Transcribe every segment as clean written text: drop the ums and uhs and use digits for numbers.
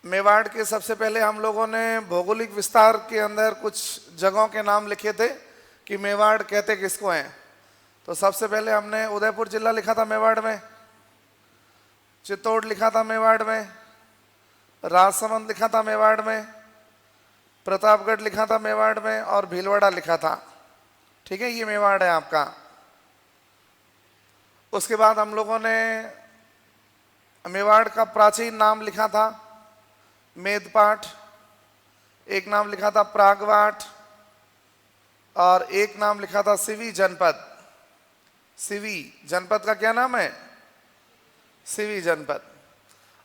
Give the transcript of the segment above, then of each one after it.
मेवाड़ के सबसे पहले हम लोगों ने भौगोलिक विस्तार के अंदर कुछ जगहों के नाम लिखे थे कि मेवाड़ कहते किसको हैं। तो सबसे पहले हमने उदयपुर जिला लिखा था मेवाड़ में, चित्तौड़ लिखा था मेवाड़ में, राजसमंद लिखा था मेवाड़ में, प्रतापगढ़ लिखा था मेवाड़ में और भीलवाड़ा लिखा था। ठीक है, ये मेवाड़ है आपका। उसके बाद हम लोगों ने मेवाड़ का प्राचीन नाम लिखा था मेदपाट, एक नाम लिखा था प्रागवाट और एक नाम लिखा था सिवी जनपद। सिवी जनपद का क्या नाम है? सिवी जनपद।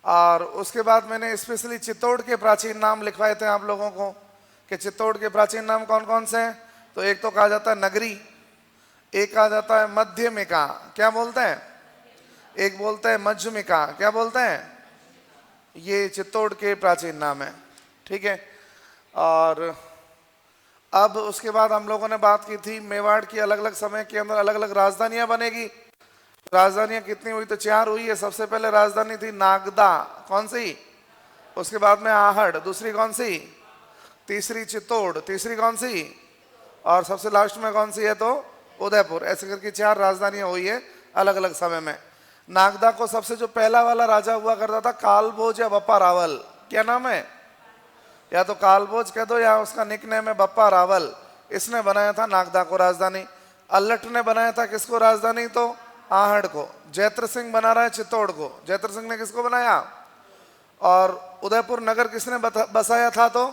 और उसके बाद मैंने स्पेशली चित्तौड़ के प्राचीन नाम लिखवाए थे आप लोगों को कि चित्तौड़ के प्राचीन नाम कौन कौन से हैं। तो एक तो कहा जाता है नगरी, एक कहा जाता है मध्यमिका, क्या बोलते हैं, एक बोलते हैं मध्यमिका, क्या बोलते हैं, ये चित्तौड़ के प्राचीन नाम है। ठीक है, और अब उसके बाद हम लोगों ने बात की थी मेवाड़ की अलग अलग समय के अंदर अलग अलग राजधानियां बनेगी। राजधानियां कितनी हुई? तो 4 हुई है। सबसे पहले राजधानी थी नागदा, कौन सी? उसके बाद में आहड़, दूसरी कौन सी? तीसरी चित्तौड़, तीसरी कौन सी? और सबसे लास्ट में कौन सी है? तो उदयपुर। ऐसे करके 4 राजधानियां हुई है अलग अलग समय में। नागदा को सबसे जो पहला वाला राजा हुआ करता था कालभोज या बप्पा रावल, क्या नाम है? या तो कालभोज कह दो या उसका निकनेम है बप्पा रावल। इसने बनाया था नागदा को राजधानी। अल्लट ने बनाया था किसको राजधानी? तो आहड़ को। जैत्र सिंह बना रहा है चित्तौड़ को। जैत्र सिंह ने किसको बनाया? और उदयपुर नगर किसने बसाया था? तो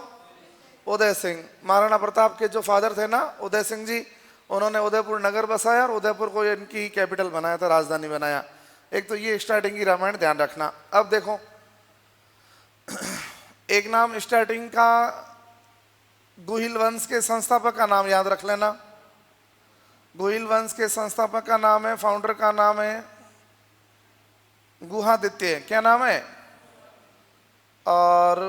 उदय सिंह। महाराणा प्रताप के जो फादर थे ना उदय सिंह जी, उन्होंने उदयपुर नगर बसाया और उदयपुर को इनकी कैपिटल बनाया था, राजधानी बनाया। एक तो ये स्टार्टिंग की रामायण ध्यान रखना। अब देखो, एक नाम स्टार्टिंग का गुहिल वंश के संस्थापक का नाम याद रख लेना। गुहिल वंश के संस्थापक का नाम है, फाउंडर का नाम है गुहादित्य, क्या नाम है? और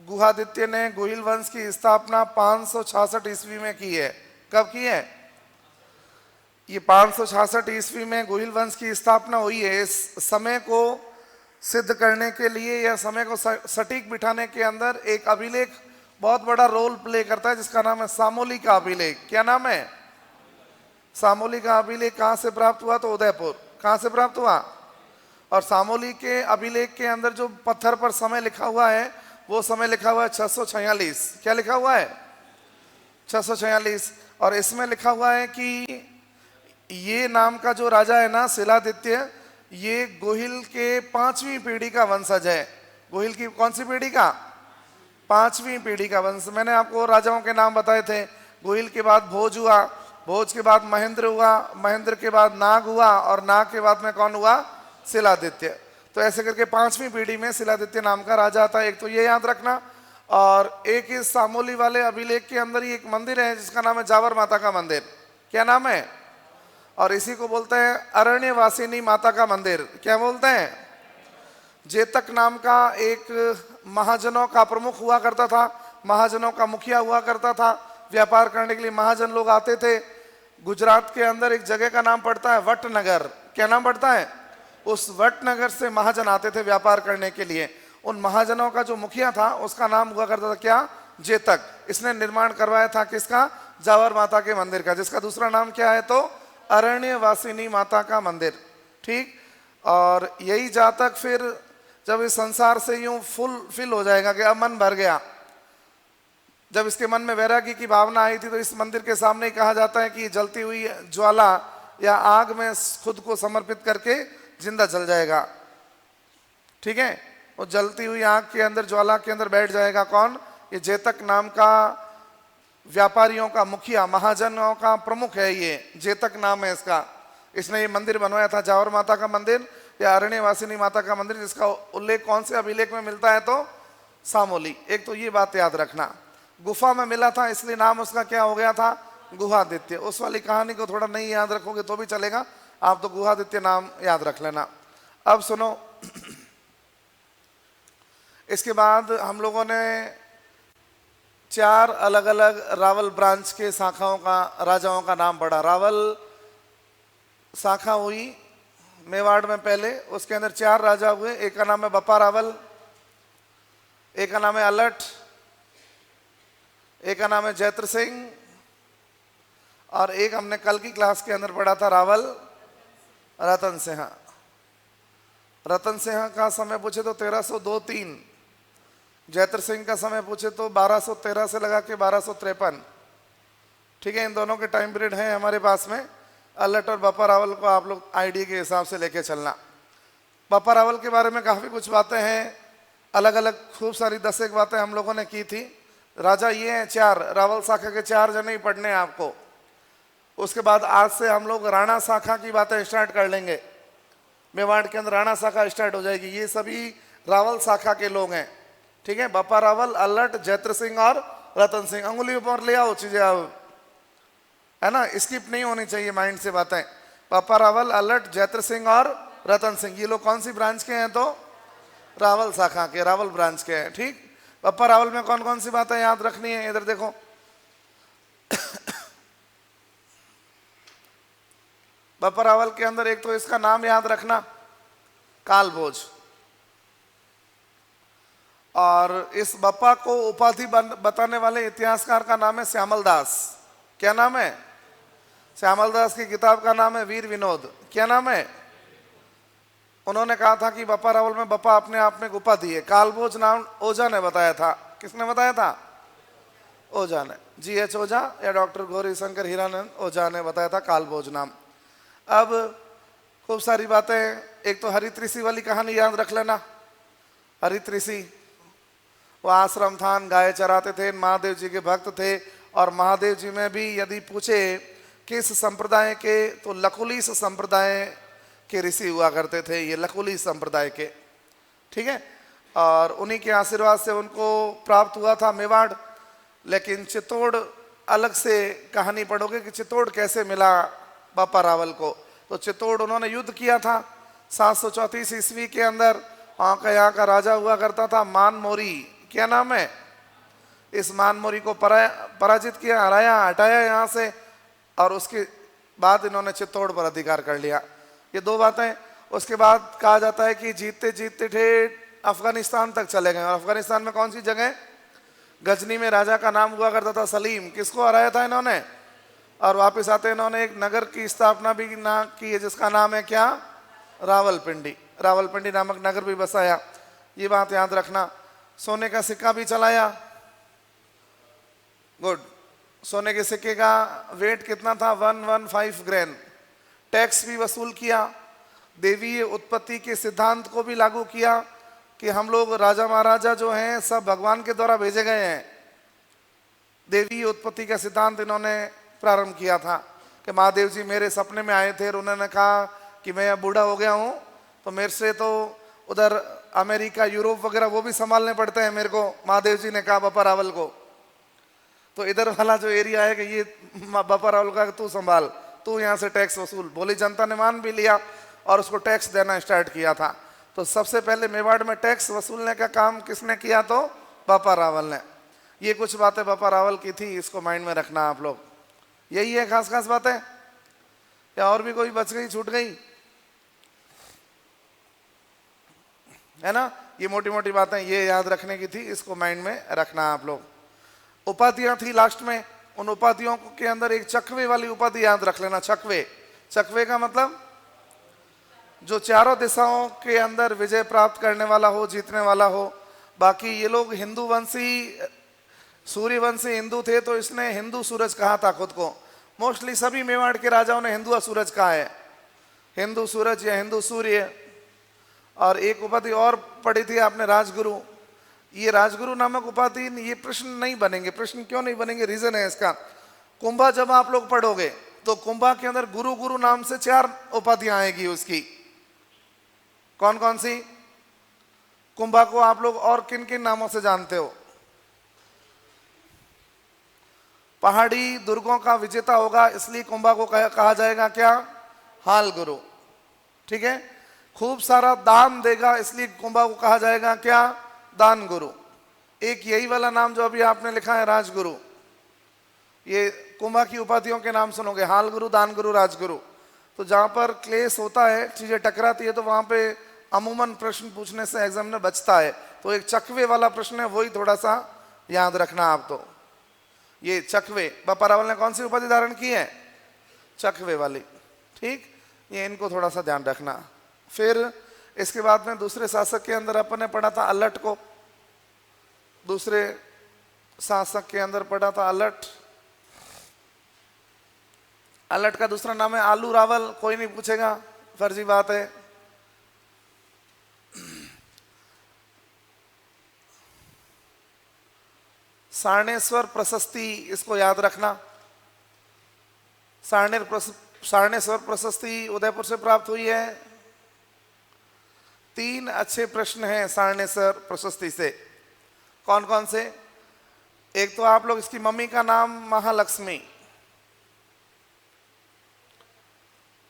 गुहादित्य ने गुहिल वंश की स्थापना 566 ईस्वी में की है। कब की है? ये 566 ईस्वी में गुहिल वंश की स्थापना हुई है। इस समय को सिद्ध करने के लिए या समय को सटीक बिठाने के अंदर एक अभिलेख बहुत बड़ा रोल प्ले करता है जिसका नाम है सामोली का अभिलेख। क्या नाम है? सामोली का अभिलेख कहाँ से प्राप्त हुआ? तो उदयपुर। कहाँ से प्राप्त हुआ? और सामोली के अभिलेख के अंदर जो पत्थर पर समय लिखा हुआ है वो समय लिखा हुआ है 646। क्या लिखा हुआ है? 646। और इसमें लिखा हुआ है कि ये नाम का जो राजा है ना शिलादित्य, ये गोहिल के 5वीं पीढ़ी का वंशज है। गोहिल की कौन सी पीढ़ी का? 5वीं पीढ़ी का वंश। मैंने आपको राजाओं के नाम बताए थे। गोहिल के बाद भोज हुआ, भोज के बाद महेंद्र हुआ, महेंद्र के बाद नाग हुआ और नाग के बाद में कौन हुआ? शिलादित्य। तो ऐसे करके 5वीं पीढ़ी में शिलादित्य नाम का राजा आता है। एक तो ये याद रखना। और एक इस सामोली वाले अभिलेख के अंदर ही एक मंदिर है जिसका नाम है जावर माता का मंदिर। क्या नाम है? और इसी को बोलते हैं अरण्यवासिनी माता का मंदिर। क्या बोलते हैं? जेतक नाम का एक महाजनों का प्रमुख हुआ करता था, महाजनों का मुखिया हुआ करता था। व्यापार करने के लिए महाजन लोग आते थे। गुजरात के अंदर एक जगह का नाम पड़ता है वटनगर। क्या नाम पड़ता है? उस वटनगर से महाजन आते थे व्यापार करने के लिए। उन महाजनों का जो मुखिया था उसका नाम हुआ करता था क्या? जेतक। इसने निर्माण करवाया था किसका? जावर माता के मंदिर का, जिसका दूसरा नाम क्या है? तो अरण्यवासिनी माता का मंदिर। ठीक। और यही जातक फिर जब इस संसार से यूं फुल हो जाएगा कि अब मन भर गया, जब इसके मन में वैराग्य की भावना आई थी तो इस मंदिर के सामने ही कहा जाता है कि जलती हुई ज्वाला या आग में खुद को समर्पित करके जिंदा जल जाएगा। ठीक है, वो जलती हुई आग के अंदर, ज्वाला के अंदर बैठ जाएगा। कौन? ये जेतक नाम का व्यापारियों का मुखिया, महाजनों का प्रमुख है। ये जेतक नाम है इसका। इसने ये मंदिर बनवाया था जावर माता का मंदिर या अरण्यवासिनी माता का मंदिर, जिसका उल्लेख कौन से अभिलेख में मिलता है? तो सामोली। एक तो ये बात याद रखना। गुफा में मिला था इसलिए नाम उसका क्या हो गया था? गुहादित्य। उस वाली कहानी को थोड़ा नहीं याद रखोगे तो भी चलेगा, आप तो गुहादित्य नाम याद रख लेना। अब सुनो, इसके बाद हम लोगों ने 4 अलग अलग रावल ब्रांच के शाखाओं का, राजाओं का नाम पढ़ा। रावल शाखा हुई मेवाड़ में पहले, उसके अंदर 4 राजा हुए। एक का नाम है बप्पा रावल, एक का नाम है अलट, एक का नाम है जैत्र सिंह, और एक हमने कल की क्लास के अंदर पढ़ा था रावल रतन सिंह। रतन सिंह का समय पूछे तो 1302-3, जैत्र सिंह का समय पूछे तो 1213 से लगा के 1253। ठीक है, इन दोनों के टाइम पीरियड है हमारे पास में। अलट और बप्पा रावल को आप लोग आईडी के हिसाब से लेके चलना। बप्पा रावल के बारे में काफ़ी कुछ बातें हैं, अलग अलग खूब सारी 10 एक बातें हम लोगों ने की थी। राजा ये हैं 4, रावल शाखा के 4 जने ही पढ़ने हैं आपको। उसके बाद आज से हम लोग राणा शाखा की बातें स्टार्ट कर लेंगे। मेवाड़ के अंदर राणा शाखा स्टार्ट हो जाएगी। ये सभी रावल शाखा के लोग हैं। ठीक है, बप्पा रावल, अलट, जैत्र सिंह और रतन सिंह। अंगुली ऊपर ले आओ चीजें, अब है ना, स्किप नहीं होनी चाहिए माइंड से बातें। बप्पा रावल, अलट, जैत्र सिंह और रतन सिंह, ये लोग कौन सी ब्रांच के हैं? तो रावल शाखा के, रावल ब्रांच के हैं। ठीक, बप्पा रावल में कौन कौन सी बातें याद रखनी है, इधर देखो। बप्पा रावल के अंदर एक तो इसका नाम याद रखना, कालभोज। और इस बप्पा को उपाधि बताने वाले इतिहासकार का नाम है श्यामल दास। क्या नाम है? श्यामल दास की किताब का नाम है वीर विनोद। क्या नाम है? उन्होंने कहा था कि बप्पा रावल में बप्पा अपने आप में एक उपाधि है। कालभोज नाम ओझा ने बताया था। किसने बताया था? ओझा ने, GH ओझा या डॉक्टर गौरी शंकर हीरानंद ओझा ने बताया था कालभोज नाम। अब खूब सारी बातें, एक तो हरित ऋषि वाली कहानी याद रख लेना। हरित ऋषि वो आश्रम था, गाय चराते थे, महादेव जी के भक्त थे। और महादेव जी में भी यदि पूछे किस संप्रदाय के, तो लकुलिस संप्रदाय के ऋषि हुआ करते थे, ये लकुलिस संप्रदाय के। ठीक है, और उन्हीं के आशीर्वाद से उनको प्राप्त हुआ था मेवाड़। लेकिन चित्तौड़ अलग से कहानी पढ़ोगे कि चित्तौड़ कैसे मिला बप्पा रावल को। तो चित्तौड़ उन्होंने युद्ध किया था 734 ईस्वी के अंदर। यहाँ का राजा हुआ करता था मानमोरी। क्या नाम है? इस मानमोरी को पराजित किया, हराया, हटाया यहाँ से, और उसके बाद इन्होंने चित्तौड़ पर अधिकार कर लिया। ये 2 बातें। उसके बाद कहा जाता है कि जीतते जीतते ठेठ अफगानिस्तान तक चले गए। और अफगानिस्तान में कौन सी जगह? गजनी में राजा का नाम हुआ करता था सलीम। किसको हराया था इन्होंने? और वापस आते इन्होंने एक नगर की स्थापना भी ना की है, जिसका नाम है क्या? रावलपिंडी। रावलपिंडी नामक नगर भी बसाया। ये बात याद रखना। सोने का सिक्का भी चलाया। गुड। सोने के सिक्के का वेट कितना था? 115 ग्राम। टैक्स भी वसूल किया। देवीय उत्पत्ति के सिद्धांत को भी लागू किया कि हम लोग राजा महाराजा जो हैं सब भगवान के द्वारा भेजे गए हैं। देवीय उत्पत्ति का सिद्धांत इन्होंने प्रारंभ किया था कि महादेव जी मेरे सपने में आए थे और उन्होंने कहा कि मैं अब बूढ़ा हो गया हूँ, तो मेरे से तो उधर अमेरिका, यूरोप वगैरह वो भी संभालने पड़ते हैं मेरे को। महादेव जी ने कहा बप्पा रावल को, तो इधर वाला जो एरिया है कि ये बप्पा रावल का तू संभाल, तू यहाँ से टैक्स वसूल। बोली जनता ने मान भी लिया और उसको टैक्स देना स्टार्ट किया था। तो सबसे पहले मेवाड़ में टैक्स वसूलने का काम किसने किया? तो बप्पा रावल ने। ये कुछ बातें बप्पा रावल की थी, इसको माइंड में रखना आप लोग। यही है खास खास बातें, या और भी कोई बच गई, छूट गई? है ना, ये मोटी मोटी बातें ये याद रखने की थी, इसको माइंड में रखना आप लोग। उपाधियां थी लास्ट में। उन उपाधियों के अंदर एक चकवे वाली उपाधि याद रख लेना। चकवे, चकवे का मतलब जो चारों दिशाओं के अंदर विजय प्राप्त करने वाला हो, जीतने वाला हो। बाकी ये लोग हिंदू वंशी, सूर्यवंशी हिंदू थे, तो इसने हिंदू सूरज कहा था खुद को। मोस्टली सभी मेवाड़ के राजाओं ने हिंदू सूरज कहा है, हिंदू सूरज या हिंदू सूर्य। और एक उपाधि और पढ़ी थी आपने, राजगुरु। ये राजगुरु नामक उपाधि, ये प्रश्न नहीं बनेंगे। प्रश्न क्यों नहीं बनेंगे? रीजन है इसका। कुंभा जब आप लोग पढ़ोगे तो कुंभा के अंदर गुरु गुरु नाम से 4 उपाधियां आएगी उसकी। कौन कौन सी? कुंभा को आप लोग और किन किन नामों से जानते हो? पहाड़ी दुर्गों का विजेता होगा, इसलिए कुंभा को कहा जाएगा क्या? हाल गुरु। ठीक है, खूब सारा दान देगा, इसलिए कुंभा को कहा जाएगा क्या? दान गुरु। एक यही वाला नाम जो अभी आपने लिखा है राजगुरु, ये कुंभा की उपाधियों के नाम सुनोगे, हाल गुरु, दान गुरु, राजगुरु। तो जहां पर क्लेश होता है, चीजें टकराती है, तो वहां पे अमूमन प्रश्न पूछने से एग्जाम में बचता है, तो एक चकवे वाला प्रश्न है, वही थोड़ा सा याद रखना आप। तो ये चकवे, बापा रावल ने कौन सी उपाधि धारण की है? चकवे वाली। ठीक, ये इनको थोड़ा सा ध्यान रखना। फिर इसके बाद में दूसरे शासक के अंदर अपन ने पढ़ा था अलट को। दूसरे शासक के अंदर पढ़ा था अलट। अलट का दूसरा नाम है आलू रावल। कोई नहीं पूछेगा, फर्जी बात है। सारणेश्वर प्रशस्ति, इसको याद रखना। सारणेश्वर प्रशस्ति उदयपुर से प्राप्त हुई है। 3 अच्छे प्रश्न हैं सारणेश्वर प्रशस्ति से। कौन कौन से? एक तो आप लोग, इसकी मम्मी का नाम महालक्ष्मी,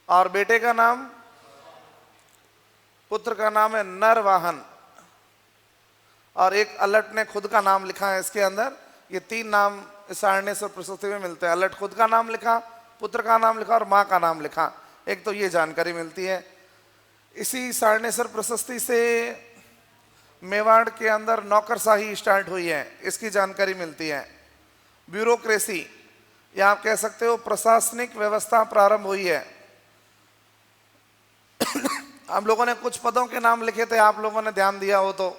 और बेटे का नाम, पुत्र का नाम है नरवाहन, और एक अलट ने खुद का नाम लिखा है इसके अंदर। ये 3 नाम सारणेश्वर प्रशस्ति में मिलते हैं। अलट खुद का नाम लिखा, पुत्र का नाम लिखा और माँ का नाम लिखा। एक तो ये जानकारी मिलती है। इसी सारणेश्वर प्रशस्ति से मेवाड़ के अंदर नौकरशाही स्टार्ट हुई है, इसकी जानकारी मिलती है। ब्यूरोक्रेसी, या आप कह सकते हो प्रशासनिक व्यवस्था प्रारंभ हुई है। हम लोगों ने कुछ पदों के नाम लिखे थे, आप लोगों ने ध्यान दिया हो तो,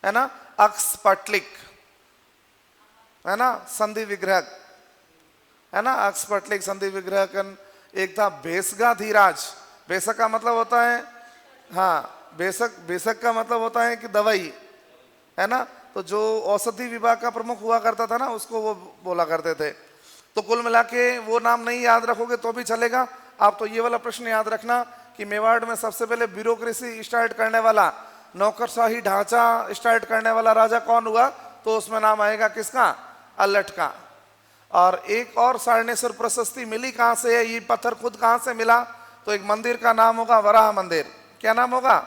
है ना? अक्सपटलिक, है ना? संधि विग्रह, है ना? अक्सपटलिक, संधि विग्रह। एक था भेसगा धीराज। भेसक का मतलब होता है, हाँ, भेसक का मतलब होता है कि दवाई, है ना? तो जो औषधि विभाग का प्रमुख हुआ करता था ना, उसको वो बोला करते थे। तो कुल मिला के वो नाम नहीं याद रखोगे तो भी चलेगा। आप तो ये वाला प्रश्न याद रखना कि मेवाड़ में सबसे पहले ब्यूरोक्रेसी स्टार्ट करने वाला, नौकरशाही ढांचा स्टार्ट करने वाला राजा कौन हुआ? तो उसमें नाम आएगा किसका? अलट का। और एक और सारणेश्वर प्रशस्ति मिली कहां से है? ये पत्थर खुद कहां से मिला? तो एक मंदिर का नाम होगा वराह मंदिर। क्या नाम होगा?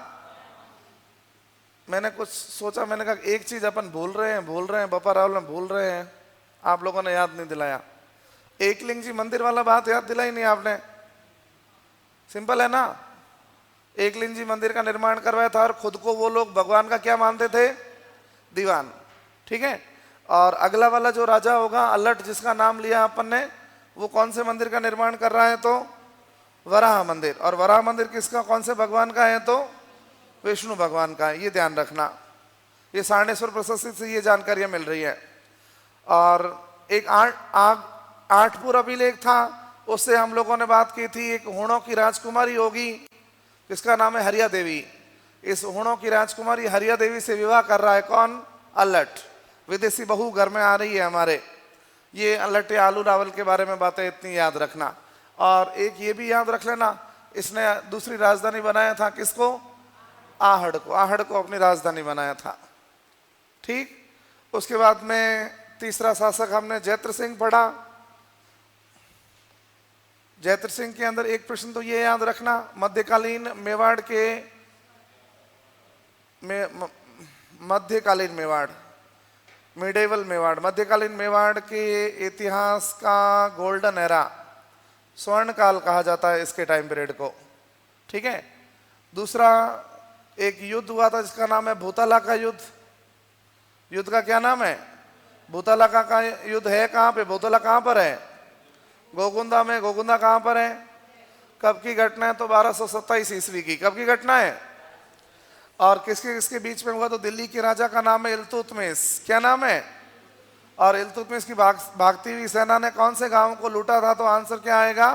मैंने कुछ सोचा, मैंने कहा एक चीज अपन भूल रहे हैं, बापा रावल में भूल रहे हैं, आप लोगों ने याद नहीं दिलाया। एकलिंग जी मंदिर वाला बात याद दिलाई नहीं आपने। सिंपल है ना? एकलिंग जी मंदिर का निर्माण करवाया था, और खुद को वो लोग भगवान का क्या मानते थे? दीवान। ठीक है। और अगला वाला जो राजा होगा अलट, जिसका नाम लिया अपन ने, वो कौन से मंदिर का निर्माण कर रहा है? तो वराह मंदिर। और वराह मंदिर किसका, कौन से भगवान का है? तो विष्णु भगवान का है। ये ध्यान रखना। ये सारणेश्वर प्रशस्ति से ये जानकारियां मिल रही है। और एक आठपुर अभिलेख था, उससे हम लोगों ने बात की थी। एक हुणों की राजकुमारी होगी, जिसका नाम है हरिया देवी। इस हुणों की राजकुमारी हरिया देवी से विवाह कर रहा है कौन? अलट। विदेशी बहू घर में आ रही है हमारे। ये अलट या आलू रावल के बारे में बातें इतनी याद रखना। और एक ये भी याद रख लेना, इसने दूसरी राजधानी बनाया था किसको? आहड़ को। आहड़ को अपनी राजधानी बनाया था। ठीक। उसके बाद में तीसरा शासक हमने जैत्र सिंह पढ़ा। जैत्र सिंह के अंदर एक प्रश्न तो ये याद रखना, मध्यकालीन मेवाड़ के मध्यकालीन मेवाड़, मिडेवल मेवाड़, मध्यकालीन मेवाड़ के इतिहास का गोल्डन एरा, स्वर्ण काल कहा जाता है इसके टाइम पीरियड को। ठीक है। दूसरा एक युद्ध हुआ था जिसका नाम है भूतला का युद्ध। युद्ध का क्या नाम है? भूतला का युद्ध है कहाँ पे? भूतला कहाँ पर है? गोगुंदा में। गोगुंदा कहाँ पर है? कब की घटना है? तो 1227 ईस्वी की। कब की घटना है? और किसके किसके बीच में हुआ? तो दिल्ली के राजा का नाम है इल्तुतमिश। क्या नाम है? और इल्तुतमिश की भागती हुई सेना ने कौन से गांव को लूटा था? तो आंसर क्या आएगा?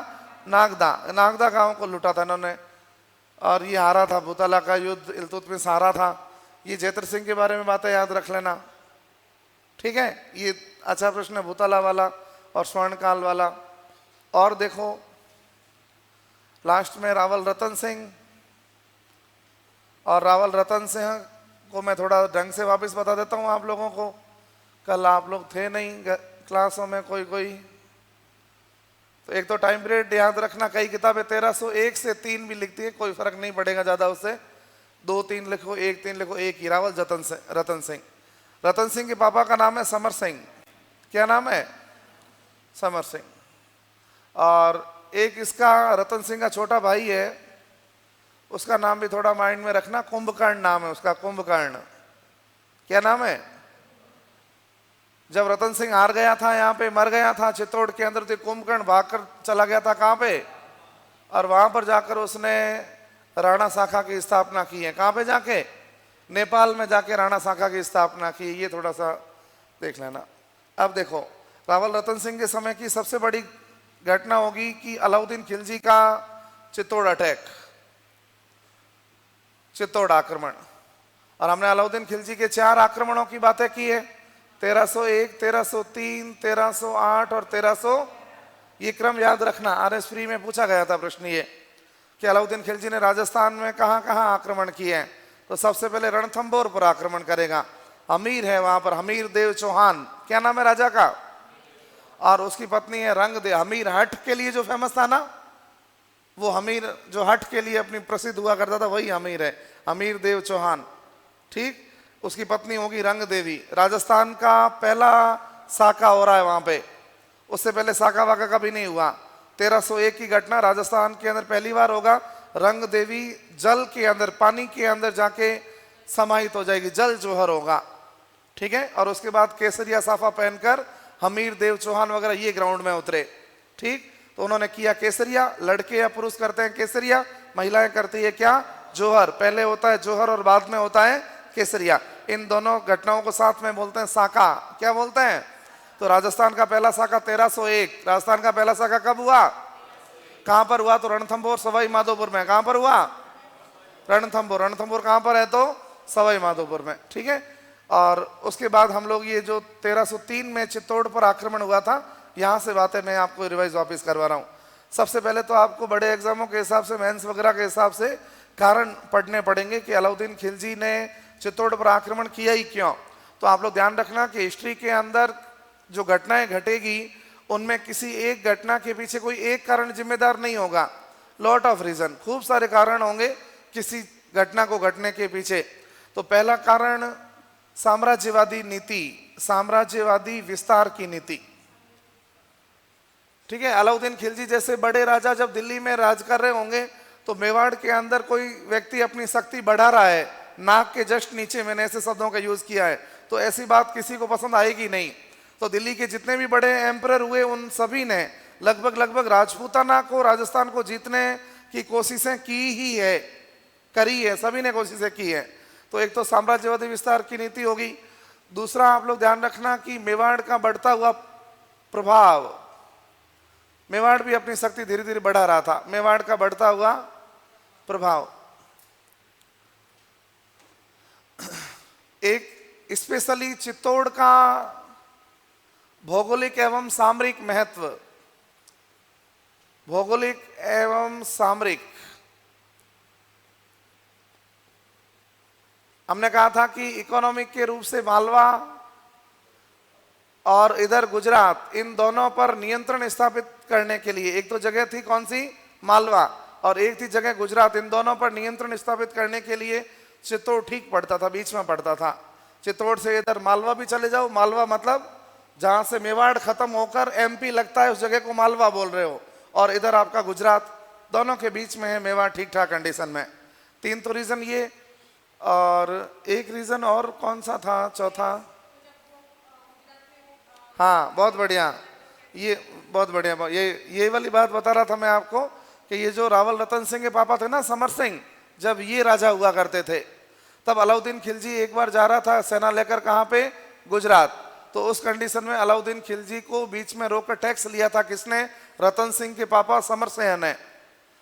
नागदा। नागदा गांव को लूटा था इन्होंने, और ये हारा था। भूतला का युद्ध इल्तुतमिश हारा था। ये जैत्र सिंह के बारे में बातें याद रख लेना। ठीक है। ये अच्छा प्रश्न है, भूतला वाला और स्वर्ण काल वाला। और देखो लास्ट में रावल रतन सिंह। और रावल रतन सिंह को मैं थोड़ा ढंग से वापस बता देता हूँ आप लोगों को। कल आप लोग थे नहीं क्लासों में, कोई तो एक तो टाइम पीरियड याद रखना। कई किताबें 1301 से 3 भी लिखती है, कोई फर्क नहीं पड़ेगा ज़्यादा उससे। 2-3 लिखो, 1-3 लिखो, एक ही रावल रतन सिंह। रतन सिंह के पापा का नाम है समर सिंह। क्या नाम है? समर सिंह। और एक इसका रतन सिंह का छोटा भाई है, उसका नाम भी थोड़ा माइंड में रखना, कुंभकर्ण नाम है उसका, कुंभकर्ण। क्या नाम है? जब रतन सिंह हार गया था, यहाँ पे मर गया था चित्तौड़ के अंदर, तो कुंभकर्ण भागकर चला गया था कहाँ पे, और वहां पर जाकर उसने राणा शाखा की स्थापना की है। कहाँ पे जाके? नेपाल में जाके राणा शाखा की स्थापना की। ये थोड़ा सा देख लेना। अब देखो, रावल रतन सिंह के समय की सबसे बड़ी घटना होगी कि अलाउद्दीन खिलजी का चित्तौड़ अटैक, चित्तौड़ आक्रमण। और हमने अलाउद्दीन खिलजी के 4 आक्रमणों की बातें की है, 1301, 1303, 1308 और 1300। ये क्रम याद रखना, आरएस फ्री में पूछा गया था प्रश्न ये कि अलाउद्दीन खिलजी ने राजस्थान में कहां कहां आक्रमण किए हैं। तो सबसे पहले रणथंभौर पर आक्रमण करेगा। हमीर है वहां पर, हमीर देव चौहान, क्या नाम है राजा का, और उसकी पत्नी है रंगदेव। हमीर हट के लिए जो फेमस था ना, वो हमीर जो हट के लिए अपनी प्रसिद्ध हुआ करता था, वही हमीर है, हमीर देव चौहान। ठीक, उसकी पत्नी होगी रंग देवी। राजस्थान का पहला साका हो रहा है वहां पे, उससे पहले साका वाका कभी नहीं हुआ। 1301 की घटना राजस्थान के अंदर पहली बार होगा। रंग देवी जल के अंदर, पानी के अंदर जाके समाहित हो जाएगी, जल जोहर होगा। ठीक है, और उसके बाद केसरिया साफा पहनकर हमीर देव चौहान वगैरह ये ग्राउंड में उतरे। ठीक, तो उन्होंने किया केसरिया। लड़के या पुरुष करते हैं केसरिया, महिलाएं करती है क्या, जोहर। पहले होता है जोहर और बाद में होता है केसरिया। इन दोनों घटनाओं को साथ में बोलते हैं साका। क्या बोलते हैं? तो राजस्थान का पहला साका 1301। राजस्थान का पहला साका कब हुआ, कहां पर हुआ? तो रणथंभौर सवाई माधोपुर में। कहां पर हुआ? रणथंभौर। रणथंभौर कहां पर है? तो सवाई माधोपुर में। ठीक है, और उसके बाद हम लोग ये जो 1303 में चित्तौड़ पर आक्रमण हुआ था, यहां से बातें मैं आपको रिवाइज वापस करवा रहा हूं। सबसे पहले तो आपको बड़े एग्जामों के हिसाब से, मेंस वगैरह के हिसाब से कारण पढ़ने पड़ेंगे कि अलाउद्दीन खिलजी ने चित्तौड़ पर आक्रमण किया ही क्यों। तो आप लोग ध्यान रखना कि हिस्ट्री के अंदर जो घटनाएं घटेगी, उनमें किसी एक घटना के पीछे कोई एक कारण जिम्मेदार नहीं होगा। लॉट ऑफ रीजन, खूब सारे कारण होंगे किसी घटना को घटने के पीछे। तो पहला कारण साम्राज्यवादी नीति, साम्राज्यवादी विस्तार की नीति। ठीक है, अलाउद्दीन खिलजी जैसे बड़े राजा जब दिल्ली में राज कर रहे होंगे, तो मेवाड़ के अंदर कोई व्यक्ति अपनी शक्ति बढ़ा रहा है, नाक के जस्ट नीचे, मैंने ऐसे शब्दों का यूज किया है, तो ऐसी बात किसी को पसंद आएगी नहीं। तो दिल्ली के जितने भी बड़े एम्परर हुए, उन सभी ने लगभग राजपूताना को, राजस्थान को जीतने की कोशिशें की ही है, करी है, सभी ने कोशिशें की है। तो एक तो साम्राज्यवादी विस्तार की नीति होगी। दूसरा आप लोग ध्यान रखना कि मेवाड़ का बढ़ता हुआ प्रभाव, मेवाड़ भी अपनी शक्ति धीरे धीरे बढ़ा रहा था, मेवाड़ का बढ़ता हुआ प्रभाव। एक स्पेशली चित्तौड़ का भौगोलिक एवं सामरिक महत्व, भौगोलिक एवं सामरिक। हमने कहा था कि इकोनॉमिक के रूप से मालवा और इधर गुजरात, इन दोनों पर नियंत्रण स्थापित करने के लिए, एक तो जगह थी कौन सी, मालवा, और एक थी जगह गुजरात, इन दोनों पर नियंत्रण स्थापित करने के लिए चित्तौड़ ठीक पड़ता था, बीच में पड़ता था। चित्तौड़ से इधर मालवा भी चले जाओ, मालवा मतलब जहां से मेवाड़ खत्म होकर एमपी लगता है, उस जगह को मालवा बोल रहे हो, और इधर आपका गुजरात, दोनों के बीच में है मेवाड़, ठीक ठाक कंडीशन में। 3 तो रीजन ये, और एक रीजन और कौन सा था चौथा? हाँ, बहुत बढ़िया, ये बहुत बढ़िया, ये वाली बात बता रहा था मैं आपको कि ये जो रावल रतन सिंह के पापा थे ना, समर सिंह, जब ये राजा हुआ करते थे, तब अलाउद्दीन खिलजी एक बार जा रहा था सेना लेकर, कहाँ पे, गुजरात। तो उस कंडीशन में अलाउद्दीन खिलजी को बीच में रोककर टैक्स लिया था, किसने? रतन सिंह के पापा समर सिंह ने।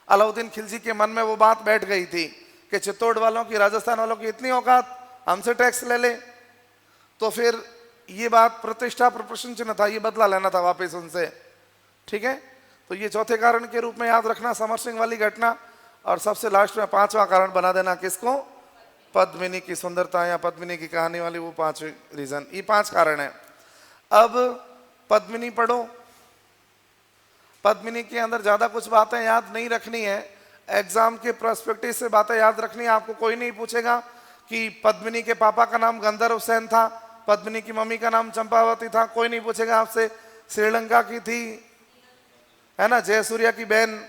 अलाउद्दीन खिलजी के मन में वो बात बैठ गई थी कि चित्तौड़ वालों की, राजस्थान वालों की इतनी औकात, हमसे टैक्स ले ले। तो फिर ये बात प्रतिष्ठा पर प्रश्न चिन्ह था, ये बदला लेना था वापस उनसे। ठीक है, तो ये चौथे कारण के रूप में याद रखना समर सिंह वाली घटना। और सबसे लास्ट में 5वां कारण बना देना, किसको? पद्मिनी की सुंदरता या पद्मिनी की कहानी वाली वो 5 रीजन, ये 5 कारण है। अब पद्मिनी पढ़ो, पद्मिनी के अंदर ज्यादा कुछ बातें याद नहीं रखनी है, एग्जाम के पर्सपेक्टिव से बातें याद रखनी है। आपको कोई नहीं पूछेगा कि पद्मिनी के पापा का नाम गंधर्व सेन था, पद्मिनी की मम्मी का नाम चंपावती था, कोई नहीं पूछेगा आपसे। श्रीलंका की थी, है ना, जयसूर्या की बहन,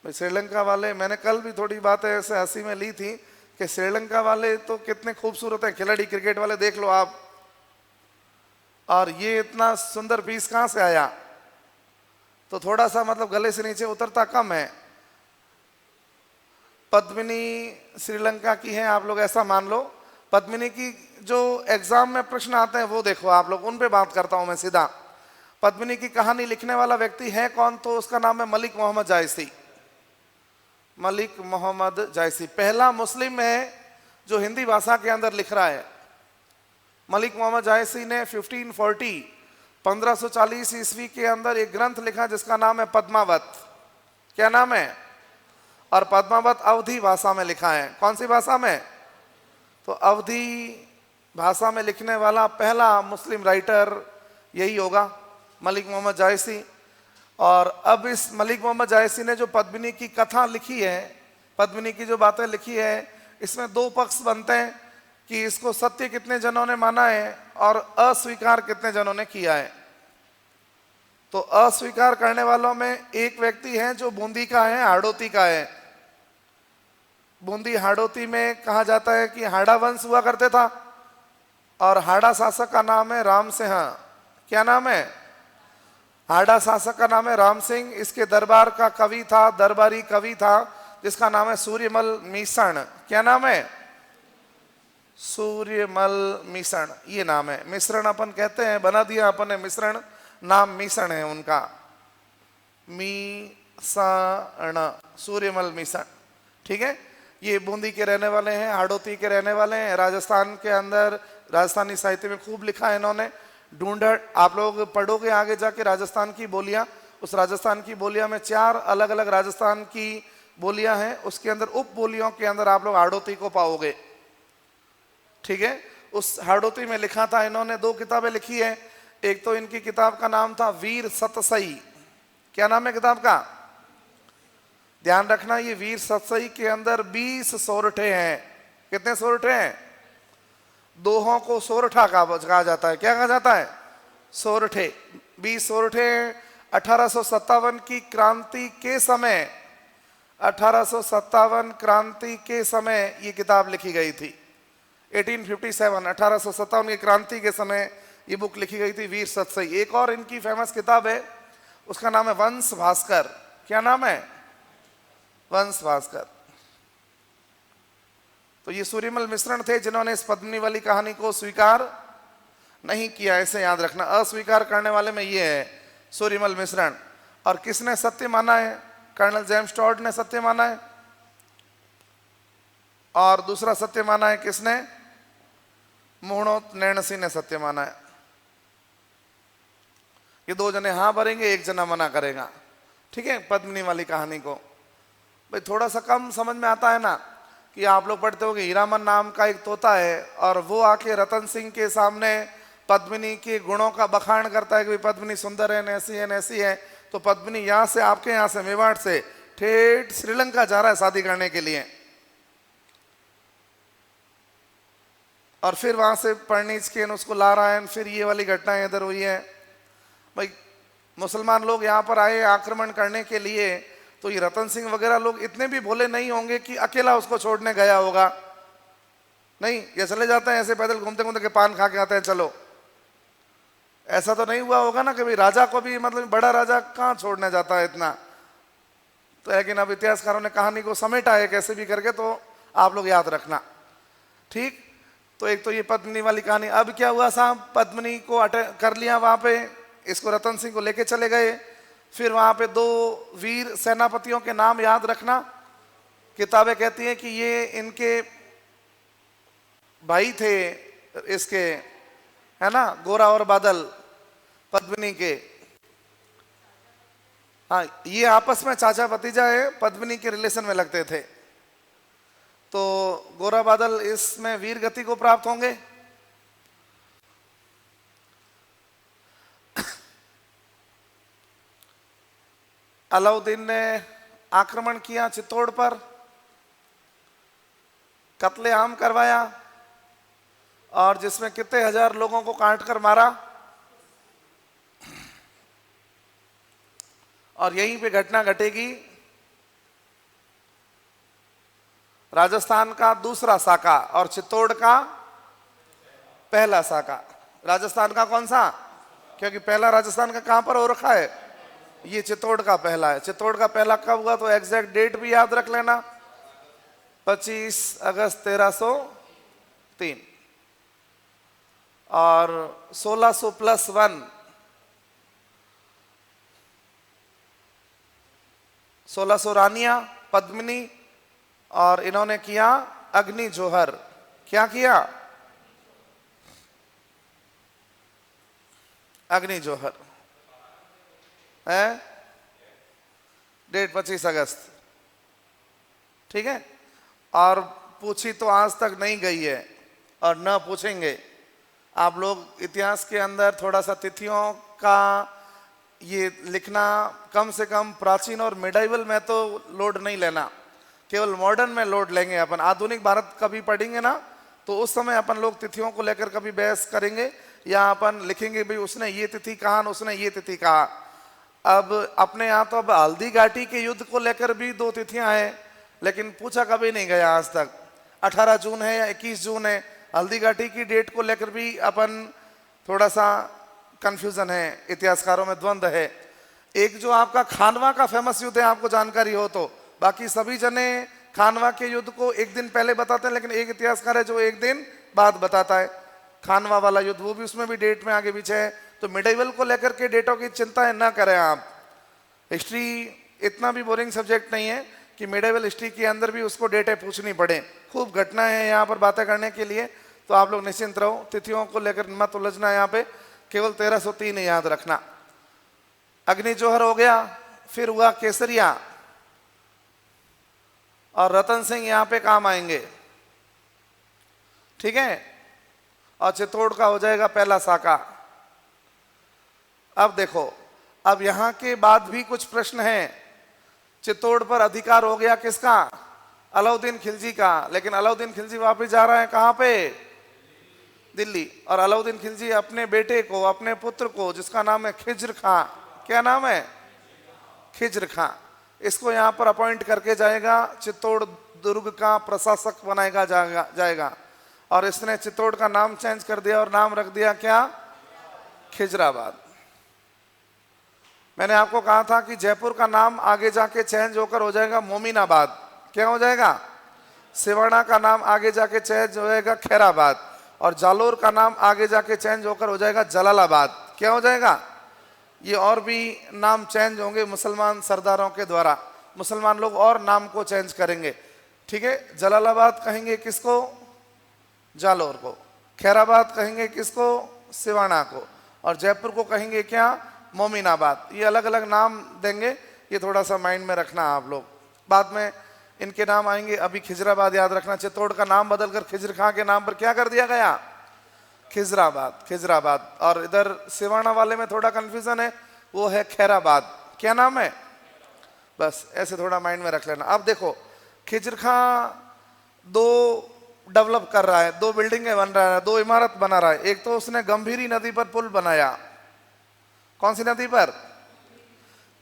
भाई श्रीलंका वाले, मैंने कल भी थोड़ी बात ऐसे हंसी में ली थी कि श्रीलंका वाले तो कितने खूबसूरत हैं खिलाड़ी, क्रिकेट वाले देख लो आप, और ये इतना सुंदर पीस कहां से आया? तो थोड़ा सा मतलब गले से नीचे उतरता कम है। पद्मिनी श्रीलंका की है, आप लोग ऐसा मान लो। पद्मिनी की जो एग्जाम में प्रश्न आते हैं वो देखो आप लोग, उन पे बात करता हूं मैं सीधा। पद्मिनी की कहानी लिखने वाला व्यक्ति है कौन? तो उसका नाम है मलिक मोहम्मद जायसी। मलिक मोहम्मद जायसी पहला मुस्लिम है जो हिंदी भाषा के अंदर लिख रहा है। मलिक मोहम्मद जायसी ने 1540 ईस्वी के अंदर एक ग्रंथ लिखा जिसका नाम है पद्मावत। क्या नाम है? और पद्मावत अवधी भाषा में लिखा है। कौन सी भाषा में? तो अवधी भाषा में लिखने वाला पहला मुस्लिम राइटर यही होगा, मलिक मोहम्मद जायसी। और अब इस मलिक मोहम्मद जायसी ने जो पद्मिनी की कथा लिखी है, पद्मिनी की जो बातें लिखी है, इसमें दो पक्ष बनते हैं कि इसको सत्य कितने जनों ने माना है और अस्वीकार कितने जनों ने किया है। तो अस्वीकार करने वालों में एक व्यक्ति है जो बूंदी का है, हाड़ौती का है। बूंदी हाड़ौती में कहा जाता है कि हाड़ा वंश हुआ करते था और हाड़ा शासक का नाम है राम सिंह। क्या नाम है? हाड़ा शासक का नाम है राम सिंह। इसके दरबार का कवि था, दरबारी कवि था जिसका नाम है सूर्यमल मिसण। क्या नाम है? सूर्यमल मिसण, ये नाम है। मिश्रण अपन कहते हैं, बना दिया अपन ने मिश्रण, नाम मिसण है उनका, मिसण, सूर्यमल मिसण। ठीक है, ये बूंदी के रहने वाले हैं, हाड़ौती के रहने वाले हैं। राजस्थान के अंदर राजस्थानी साहित्य में खूब लिखा है इन्होंने। ढूंढर आप लोग पढ़ोगे आगे जाके राजस्थान की बोलियां, उस राजस्थान की बोलियां में 4 अलग अलग राजस्थान की बोलियां हैं, उसके अंदर उप बोलियों के अंदर आप लोग हाड़ौती को पाओगे। ठीक है, उस हाड़ौती में लिखा था इन्होंने, 2 किताबें लिखी है। एक तो इनकी किताब का नाम था वीर सतसई। क्या नाम है किताब का? ध्यान रखना, ये वीर सतसई के अंदर 20 सोरठे हैं। कितने सोरठे हैं? दोहों को सोरठा कहा जाता है। क्या कहा जाता है? सोरठे। 20 सोरठे। 1857 की क्रांति के समय, 1857 क्रांति के समय ये किताब लिखी गई थी। 1857 की क्रांति के समय ये बुक लिखी गई थी, वीर सतसई। एक और इनकी फेमस किताब है, उसका नाम है वंश भास्कर। क्या नाम है? वंश भास्कर। तो ये सूर्यमल मिश्रण थे जिन्होंने इस पद्मिनी वाली कहानी को स्वीकार नहीं किया, ऐसे याद रखना। अस्वीकार करने वाले में ये है सूर्यमल मिश्रण। और किसने सत्य माना है? कर्नल जेम्स टॉड ने सत्य माना है। और दूसरा सत्य माना है किसने? मोहनोत नैणसी ने सत्य माना है। ये 2 जने हाँ भरेंगे, 1 जना मना करेगा। ठीक है, पद्मिनी वाली कहानी को भाई थोड़ा सा कम समझ में आता है ना, कि आप लोग पढ़ते हो कि हीरामन नाम का एक तोता है और वो आके रतन सिंह के सामने पद्मिनी के गुणों का बखान करता है कि पद्मिनी सुंदर है, नैसी है, नैसी है। तो पद्मिनी यहाँ से, आपके यहाँ से, मेवाड़ से ठेठ श्रीलंका जा रहा है शादी करने के लिए, और फिर वहां से परनीच के उसको ला रहा है। फिर ये वाली घटनाएं इधर हुई है। भाई मुसलमान लोग यहाँ पर आए आक्रमण करने के लिए, तो ये रतन सिंह वगैरह लोग इतने भी भोले नहीं होंगे कि अकेला उसको छोड़ने गया होगा। नहीं, ये चले जाते हैं ऐसे पैदल घूमते घूमते के पान खा के आते हैं चलो। ऐसा तो नहीं हुआ होगा ना कि भाई राजा को भी, मतलब बड़ा राजा कहाँ छोड़ने जाता है इतना। तो लेकिन अब इतिहासकारों ने कहानी को समेटा है कैसे भी करके, तो आप लोग याद रखना। ठीक, तो एक तो ये पद्मिनी वाली कहानी। अब क्या हुआ साहब, पद्मिनी को अटैक कर लिया वहां पे, इसको रतन सिंह को लेके चले गए। फिर वहां पे 2 वीर सेनापतियों के नाम याद रखना। किताबें कहती हैं कि ये इनके भाई थे, इसके, है ना, गोरा और बादल, पद्मिनी के। हाँ, ये आपस में चाचा भतीजा है, पद्मिनी के रिलेशन में लगते थे। तो गोरा बादल इसमें वीर गति को प्राप्त होंगे। अलाउद्दीन ने आक्रमण किया चित्तौड़ पर, कत्लेआम करवाया, और जिसमें कितने हजार लोगों को काट कर मारा। और यहीं पे घटना घटेगी राजस्थान का दूसरा साका और चित्तौड़ का पहला साका। राजस्थान का कौन सा? क्योंकि पहला राजस्थान का कहां पर हो रखा है, ये चित्तौड़ का पहला है। चित्तौड़ का पहला कब हुआ तो एग्जैक्ट डेट भी याद रख लेना, 25 अगस्त 1303। और 1600 + 1 1600 रानियां पद्मिनी, और इन्होंने किया अग्नि जोहर। क्या किया? अग्नि जोहर है, डेट 25 अगस्त। ठीक है। और पूछी तो आज तक नहीं गई है और न पूछेंगे। आप लोग इतिहास के अंदर थोड़ा सा तिथियों का ये लिखना, कम से कम प्राचीन और मिडाइवल में तो लोड नहीं लेना, केवल मॉडर्न में लोड लेंगे। अपन आधुनिक भारत कभी पढ़ेंगे ना तो उस समय अपन लोग तिथियों को लेकर कभी बहस करेंगे, या अपन लिखेंगे भाई उसने ये तिथि कहा, उसने ये तिथि कहा। अब अपने यहाँ तो अब हल्दी घाटी के युद्ध को लेकर भी 2 तिथियां हैं, लेकिन पूछा कभी नहीं गया आज तक 18 जून है या 21 जून है। हल्दी घाटी की डेट को लेकर भी अपन थोड़ा सा कंफ्यूजन है, इतिहासकारों में द्वंद्व है। एक जो आपका खानवा का फेमस युद्ध है, आपको जानकारी हो तो, बाकी सभी जने खानवा के युद्ध को एक दिन पहले बताते हैं, लेकिन एक इतिहासकार है जो एक दिन बाद बताता है खानवा वाला युद्ध, वो भी उसमें भी डेट में आगे पीछे है। तो मिडाइवल को लेकर के डेटों की चिंता है ना करें आप। हिस्ट्री इतना भी बोरिंग सब्जेक्ट नहीं है कि मिडाइवल हिस्ट्री के अंदर भी उसको डेटे पूछनी पड़े। खूब घटना है यहाँ पर बातें करने के लिए, तो आप लोग निश्चिंत रहो, तिथियों को लेकर मत उलझना। यहाँ पे केवल 1303 याद रखना। अग्नि जोहर हो गया, फिर हुआ केसरिया, और रतन सिंह यहाँ पे काम आएंगे। ठीक है। और चित्तौड़ का हो जाएगा पहला साका। अब देखो, अब यहां के बाद भी कुछ प्रश्न हैं। चित्तौड़ पर अधिकार हो गया किसका? अलाउद्दीन खिलजी का। लेकिन अलाउद्दीन खिलजी वापस जा रहा है कहां पे? दिल्ली। और अलाउद्दीन खिलजी अपने बेटे को, अपने पुत्र को, जिसका नाम है खिज्र खां, क्या नाम है? खिज्र खां, इसको यहां पर अपॉइंट करके जाएगा, चित्तौड़ दुर्ग का प्रशासक बनाएगा जाएगा। और इसने चित्तौड़ का नाम चेंज कर दिया और नाम रख दिया क्या? खिजराबाद। मैंने आपको कहा था कि जयपुर का नाम आगे जाके चेंज होकर हो जाएगा मोमिनाबाद। क्या हो जाएगा? सिवाना का नाम आगे जाके चेंज हो जाएगा खैराबाद। और जालोर का नाम आगे जाके चेंज होकर हो जाएगा जलालाबाद। क्या हो जाएगा? ये और भी नाम चेंज होंगे मुसलमान सरदारों के द्वारा। मुसलमान लोग और नाम को चेंज करेंगे। ठीक है। जलालाबाद कहेंगे किसको? जालोर को। खैराबाद कहेंगे किसको? सिवाना को। और जयपुर को कहेंगे क्या? मोमिनाबाद। ये अलग अलग नाम देंगे, ये थोड़ा सा माइंड में रखना आप लोग। बाद में इनके नाम आएंगे। अभी खिजराबाद याद रखना। चित्तौड़ का नाम बदलकर खिज्र खां के नाम पर क्या कर दिया गया? खिजराबाद। खिजराबाद। और इधर सिवाना वाले में थोड़ा कंफ्यूजन है, वो है खैराबाद। क्या नाम है? बस ऐसे थोड़ा माइंड में रख लेना। अब देखो, खिज्र खां 2 डेवलप कर रहा है, 2 बिल्डिंगें बन रहा है, 2 इमारत बना रहा है। एक तो उसने गंभीरी नदी पर पुल बनाया। कौन सी नदी पर?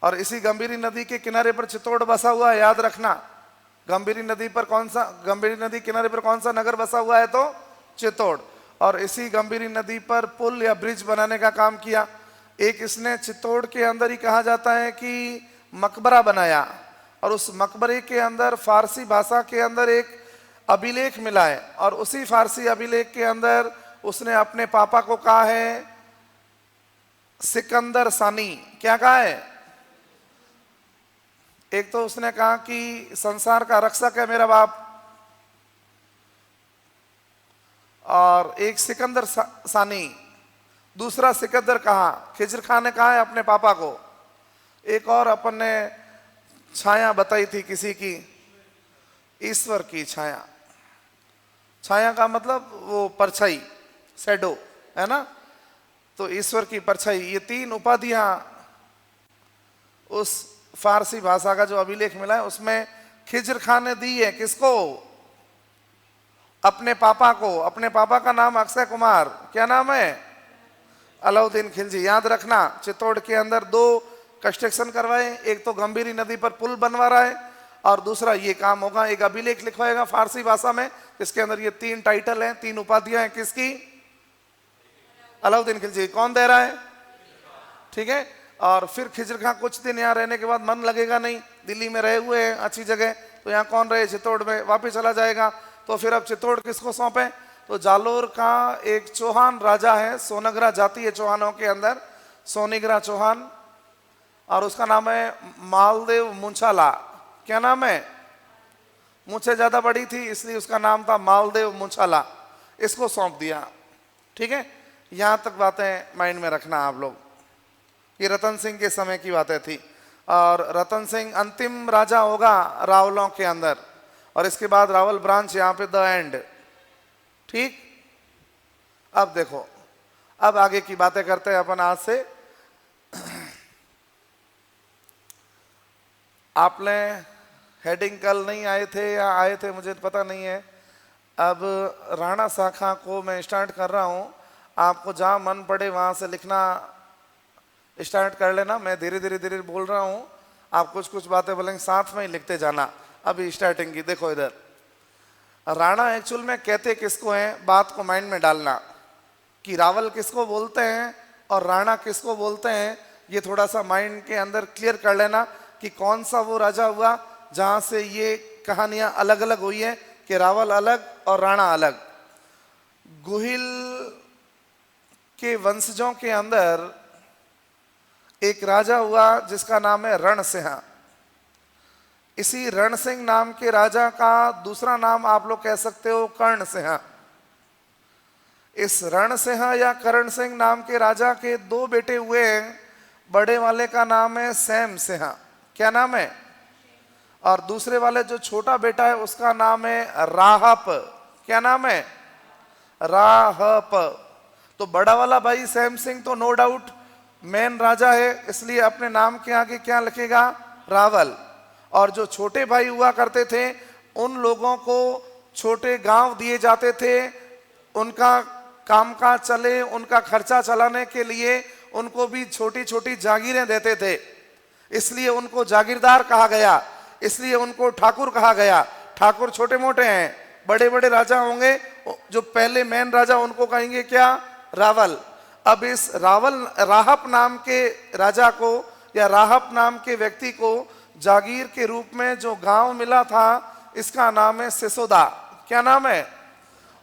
और इसी गंभीरी नदी के किनारे पर चित्तौड़ बसा हुआ है, याद रखना। गंभीरी नदी पर कौन सा, गंभीरी नदी किनारे पर कौन सा नगर बसा हुआ है? तो चित्तौड़। और इसी गंभीरी नदी पर पुल या ब्रिज बनाने का काम किया। एक इसने चित्तौड़ के अंदर ही कहा जाता है कि मकबरा बनाया, और उस मकबरे के अंदर फारसी भाषा के अंदर एक अभिलेख मिला है, और उसी फारसी अभिलेख के अंदर उसने अपने पापा को कहा है सिकंदर सानी। क्या कहा है? एक तो उसने कहा कि संसार का रक्षक है मेरा बाप, और एक सिकंदर सानी, दूसरा सिकंदर कहा। खिज्र खां ने कहा है अपने पापा को। एक और अपन ने छाया बताई थी किसी की, ईश्वर की छाया। छाया का मतलब वो परछाई, शैडो है ना। तो ईश्वर की परछाई, ये 3 उपाधियां उस फारसी भाषा का जो अभिलेख मिला है उसमें खिज्र खां ने दी है। किसको? अपने पापा को। अपने पापा का नाम अक्षय कुमार। क्या नाम है? अलाउद्दीन खिलजी। याद रखना, चित्तौड़ के अंदर 2 कंस्ट्रक्शन करवाए। एक तो गंभीरी नदी पर पुल बनवा रहा है, और दूसरा ये काम होगा, एक अभिलेख लिखवाएगा फारसी भाषा में, इसके अंदर ये 3 टाइटल हैं, 3 उपाधियां हैं, किसकी? अलाउद्दीन खिलजी। कौन दे रहा है? ठीक है। और फिर खिजर खां कुछ दिन यहाँ रहने के बाद मन लगेगा नहीं, दिल्ली में रहे हुए हैं अच्छी जगह, तो यहाँ कौन रहे, चित्तौड़ में वापस चला जाएगा। तो फिर अब चित्तौड़ किसको सौंपे? तो जालोर का एक चौहान राजा है, सोनगरा जाति है चौहानों के अंदर, सोनीगरा चौहान, और उसका नाम है मालदेव मुंछाला। क्या नाम है? मुझसे ज्यादा बड़ी थी इसलिए उसका नाम था मालदेव मुंछाला, इसको सौंप दिया। ठीक है, यहां तक बातें माइंड में रखना आप लोग। ये रतन सिंह के समय की बातें थी, और रतन सिंह अंतिम राजा होगा रावलों के अंदर, और इसके बाद रावल ब्रांच यहाँ पे द एंड। ठीक, अब देखो, अब आगे की बातें करते हैं अपन आज से। आपने हेडिंग कल नहीं आए थे या आए थे मुझे पता नहीं है। अब राणा शाखा को मैं स्टार्ट कर रहा हूँ, आपको जहाँ मन पड़े वहाँ से लिखना स्टार्ट कर लेना। मैं धीरे धीरे बोल रहा हूँ, आप कुछ कुछ बातें बोलेंगे, साथ में ही लिखते जाना। अभी स्टार्टिंग की देखो, इधर राणा एक्चुअल में कहते किसको हैं, बात को माइंड में डालना कि रावल किसको बोलते हैं और राणा किसको बोलते हैं, ये थोड़ा सा माइंड के अंदर क्लियर कर लेना कि कौन सा वो राजा हुआ जहाँ से ये कहानियाँ अलग अलग हुई हैं कि रावल अलग और राणा अलग। गोहिल के वंशजों के अंदर एक राजा हुआ जिसका नाम है रण सिंह। इसी रण सिंह नाम के राजा का दूसरा नाम आप लोग कह सकते हो कर्ण सिंह। इस रण सिंह या कर्ण सिंह नाम के राजा के 2 बेटे हुए हैं। बड़े वाले का नाम है सैम सिंह। क्या नाम है? और दूसरे वाले जो छोटा बेटा है उसका नाम है राहप। क्या नाम है? राहप। तो बड़ा वाला भाई सैम सिंह तो नो डाउट मेन राजा है, इसलिए अपने नाम के आगे क्या लिखेगा? रावल। और जो छोटे भाई हुआ करते थे उन लोगों को छोटे गांव दिए जाते थे, उनका कामकाज चले, उनका खर्चा चलाने के लिए उनको भी छोटी छोटी जागीरें देते थे, इसलिए उनको जागीरदार कहा गया, इसलिए उनको ठाकुर कहा गया। ठाकुर छोटे मोटे हैं, बड़े बड़े राजा होंगे, जो पहले मेन राजा उनको कहेंगे क्या? रावल। अब इस राहप नाम के राजा को या राहप नाम के व्यक्ति को जागीर के रूप में जो गांव मिला था इसका नाम है सिसोदा। क्या नाम है?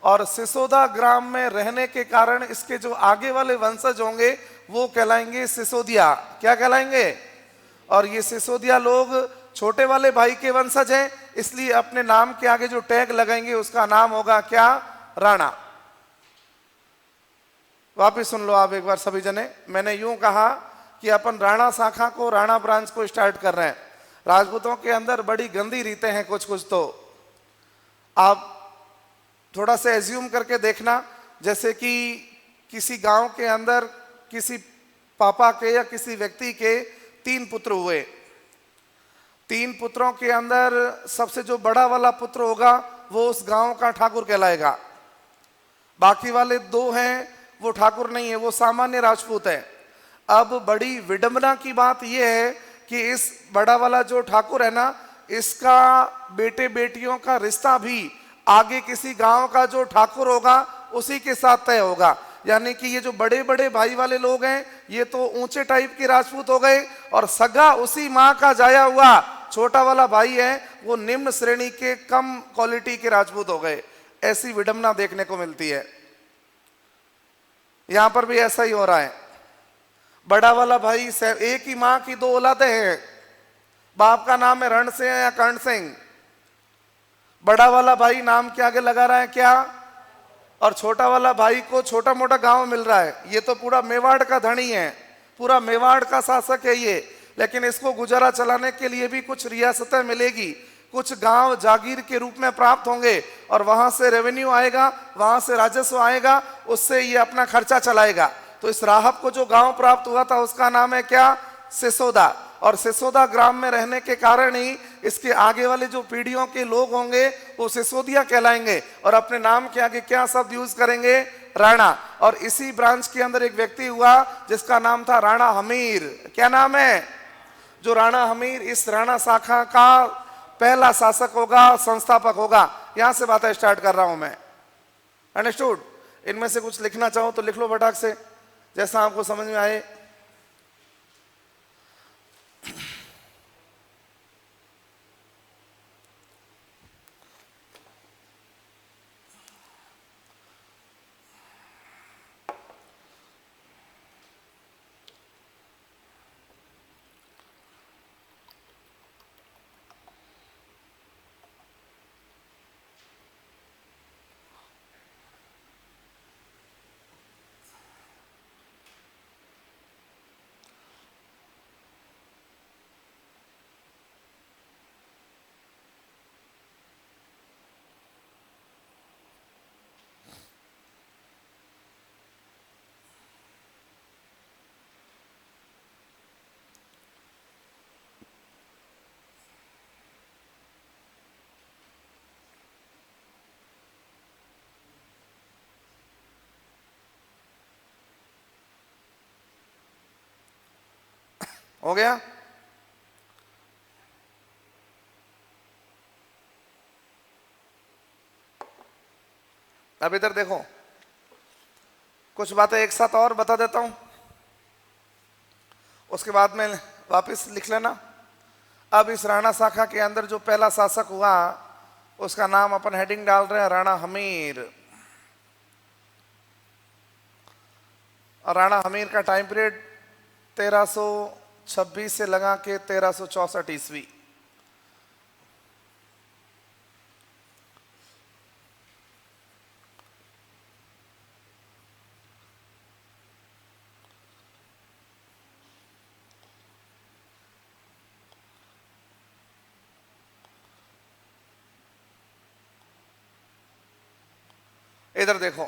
और सिसोदा ग्राम में रहने के कारण इसके जो आगे वाले वंशज होंगे वो कहलाएंगे सिसोदिया। क्या कहलाएंगे? और ये सिसोदिया लोग छोटे वाले भाई के वंशज हैं, इसलिए अपने नाम के आगे जो टैग लगाएंगे उसका नाम होगा क्या? राणा। वापिस सुन लो आप एक बार सभी जने। मैंने यूं कहा कि अपन राणा शाखा को, राणा ब्रांच को स्टार्ट कर रहे हैं। राजपूतों के अंदर बड़ी गंदी रीतें हैं कुछ कुछ, तो आप थोड़ा सा एज्यूम करके देखना, जैसे कि किसी गांव के अंदर किसी पापा के या किसी व्यक्ति के 3 पुत्र हुए। 3 पुत्रों के अंदर सबसे जो बड़ा वाला पुत्र होगा वो उस गांव का ठाकुर कहलाएगा। बाकी वाले 2 हैं वो ठाकुर नहीं है, वो सामान्य राजपूत है। अब बड़ी विडंबना की बात यह है कि इस बड़ा वाला जो ठाकुर है ना, इसका बेटे बेटियों का रिश्ता भी आगे किसी गांव का जो ठाकुर होगा उसी के साथ तय होगा। यानी कि ये जो बड़े बड़े भाई वाले लोग हैं ये तो ऊंचे टाइप के राजपूत हो गए, और सगा उसी माँ का जाया हुआ छोटा वाला भाई है वो निम्न श्रेणी के कम क्वालिटी के राजपूत हो गए। ऐसी विडंबना देखने को मिलती है। यहां पर भी ऐसा ही हो रहा है। बड़ा वाला भाई एक ही माँ की 2 औलादें हैं, बाप का नाम है रण सिंह या कर्ण सिंह। बड़ा वाला भाई नाम के आगे लगा रहा है क्या? और छोटा वाला भाई को छोटा मोटा गांव मिल रहा है। ये तो पूरा मेवाड़ का धनी है, पूरा मेवाड़ का शासक है ये, लेकिन इसको गुजारा चलाने के लिए भी कुछ रियासतें मिलेगी, कुछ गांव जागीर के रूप में प्राप्त होंगे, और वहां से रेवेन्यू आएगा, वहां से राजस्व आएगा, उससे ये अपना खर्चा चलाएगा। तो इस राहब को जो गांव प्राप्त हुआ था उसका नाम है क्या? सिसोदा। और सिसोदा ग्राम में रहने के कारण ही इसके आगे वाले जो पीढ़ियों के लोग होंगे वो सिसोदिया कहलाएंगे, और अपने नाम के आगे क्या शब्द यूज करेंगे? राणा। और इसी ब्रांच के अंदर एक व्यक्ति हुआ जिसका नाम था राणा हमीर। क्या नाम है? जो राणा हमीर इस राणा शाखा का पहला शासक होगा, संस्थापक होगा। यहां से बातें स्टार्ट कर रहा हूं मैं। अंडरस्टूड? इनमें से कुछ लिखना चाहो तो लिख लो फटाक से, जैसा आपको समझ में आए। हो गया? अब इधर देखो, कुछ बातें एक साथ और बता देता हूं, उसके बाद में वापस लिख लेना। अब इस राणा शाखा के अंदर जो पहला शासक हुआ उसका नाम अपन हेडिंग डाल रहे हैं राणा हमीर। और राणा हमीर का टाइम पीरियड 1326 से लगा के 1364 ईस्वी। इधर देखो,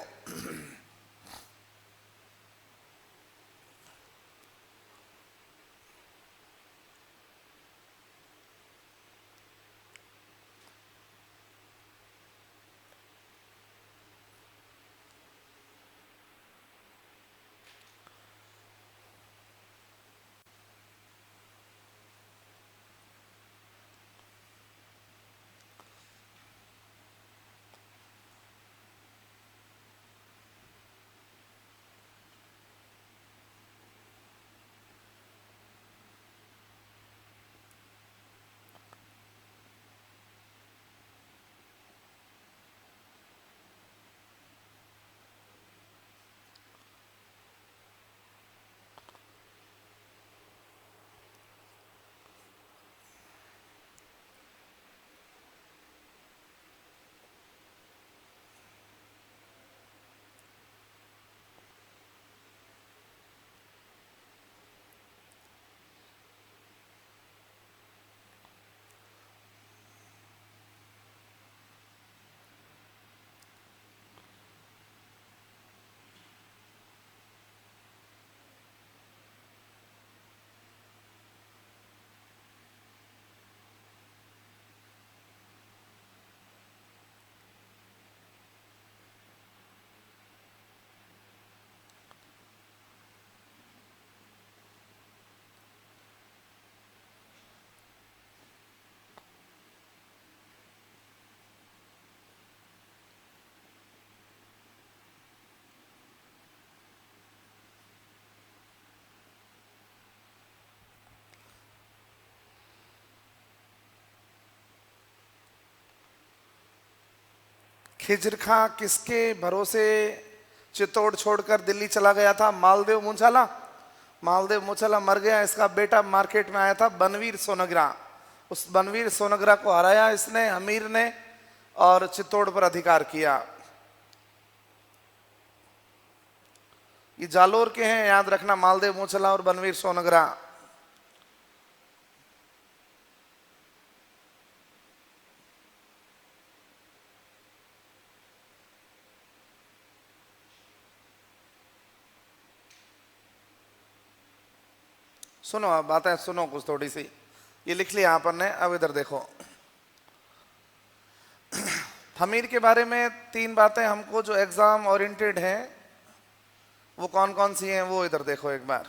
खिज्र खां किसके भरोसे चित्तौड़ छोड़कर दिल्ली चला गया था? मालदेव मुंशाला। मालदेव मुंशाला मर गया, इसका बेटा मार्केट में आया था बनवीर सोनग्रा। उस बनवीर सोनग्रा को हराया इसने, हमीर ने, और चित्तौड़ पर अधिकार किया। ये जालोर के हैं, याद रखना, मालदेव मुंशाला और बनवीर सोनग्रा। सुनो, अब बातें सुनो कुछ थोड़ी सी। ये लिख लिया अपन ने। अब इधर देखो, हमीर के बारे में 3 बातें हमको जो एग्जाम ओरिएंटेड हैं वो कौन कौन सी हैं वो इधर देखो एक बार,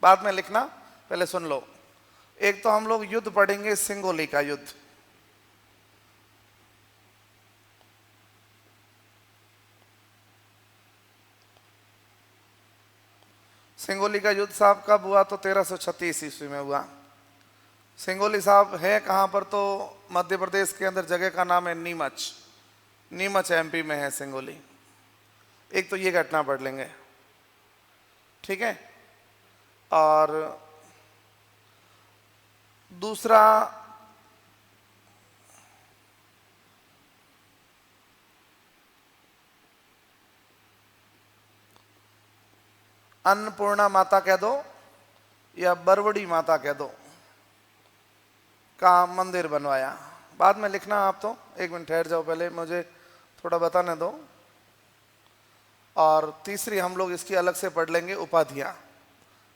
बाद में लिखना, पहले सुन लो। एक तो हम लोग युद्ध पढ़ेंगे सिंगोली का युद्ध। सिंगोली का युद्ध साहब कब हुआ? तो 1336 ईस्वी में हुआ। सिंगोली साहब है कहां पर? तो मध्य प्रदेश के अंदर जगह का नाम है नीमच। नीमच एमपी में है सिंगोली। एक तो ये घटना पढ़ लेंगे, ठीक है। और दूसरा अन्नपूर्णा माता कह दो या बरवड़ी माता कह दो का मंदिर बनवाया। बाद में लिखना आप, तो एक मिनट ठहर जाओ, पहले मुझे थोड़ा बताने दो। और तीसरी हम लोग इसकी अलग से पढ़ लेंगे, उपाधियां।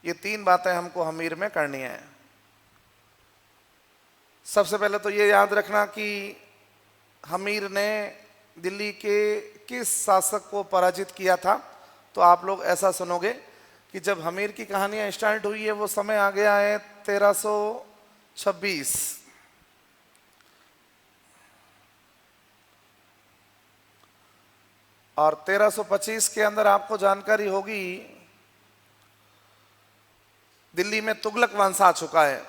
ये तीन बातें हमको हमीर में करनी है। सबसे पहले तो ये याद रखना कि हमीर ने दिल्ली के किस शासक को पराजित किया था। तो आप लोग ऐसा सुनोगे कि जब हमीर की कहानियां स्टार्ट हुई है वो समय आ गया है 1326। और 1325 के अंदर आपको जानकारी होगी दिल्ली में तुगलक वंश आ चुका है।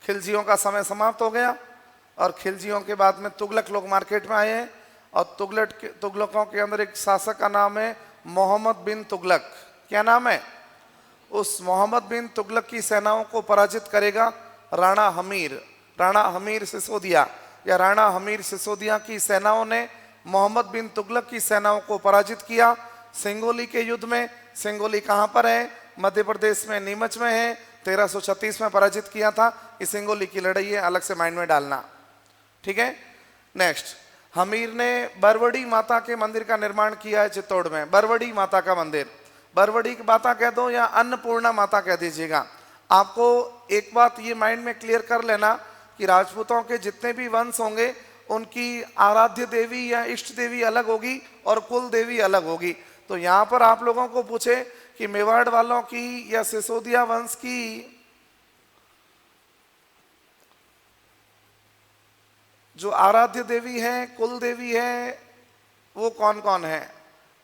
खिलजियों का समय समाप्त हो गया और खिलजियों के बाद में तुगलक लोग मार्केट में आए हैं। और तुगलकों के अंदर एक शासक का नाम है मोहम्मद बिन तुगलक। क्या नाम है? उस मोहम्मद बिन तुगलक की सेनाओं को पराजित करेगा राणा हमीर। राणा हमीर सिसोदिया या राणा हमीर सिसोदिया की सेनाओं ने मोहम्मद बिन तुगलक की सेनाओं को पराजित किया सिंगोली के युद्ध में। सिंगोली कहां पर है? मध्य प्रदेश में नीमच में है। 1336 में पराजित किया था। इस सिंगोली की लड़ाई है, अलग से माइंड में डालना, ठीक है। नेक्स्ट, हमीर ने बरवड़ी माता के मंदिर का निर्माण किया है चित्तौड़ में। बरवड़ी माता का मंदिर, बरवड़ी की माता कह दो या अन्नपूर्णा माता कह दीजिएगा। आपको एक बात ये माइंड में क्लियर कर लेना कि राजपूतों के जितने भी वंश होंगे उनकी आराध्य देवी या इष्ट देवी अलग होगी और कुल देवी अलग होगी। तो यहां पर आप लोगों को पूछे कि मेवाड़ वालों की या सिसोदिया वंश की जो आराध्य देवी है, कुल देवी है, वो कौन कौन है?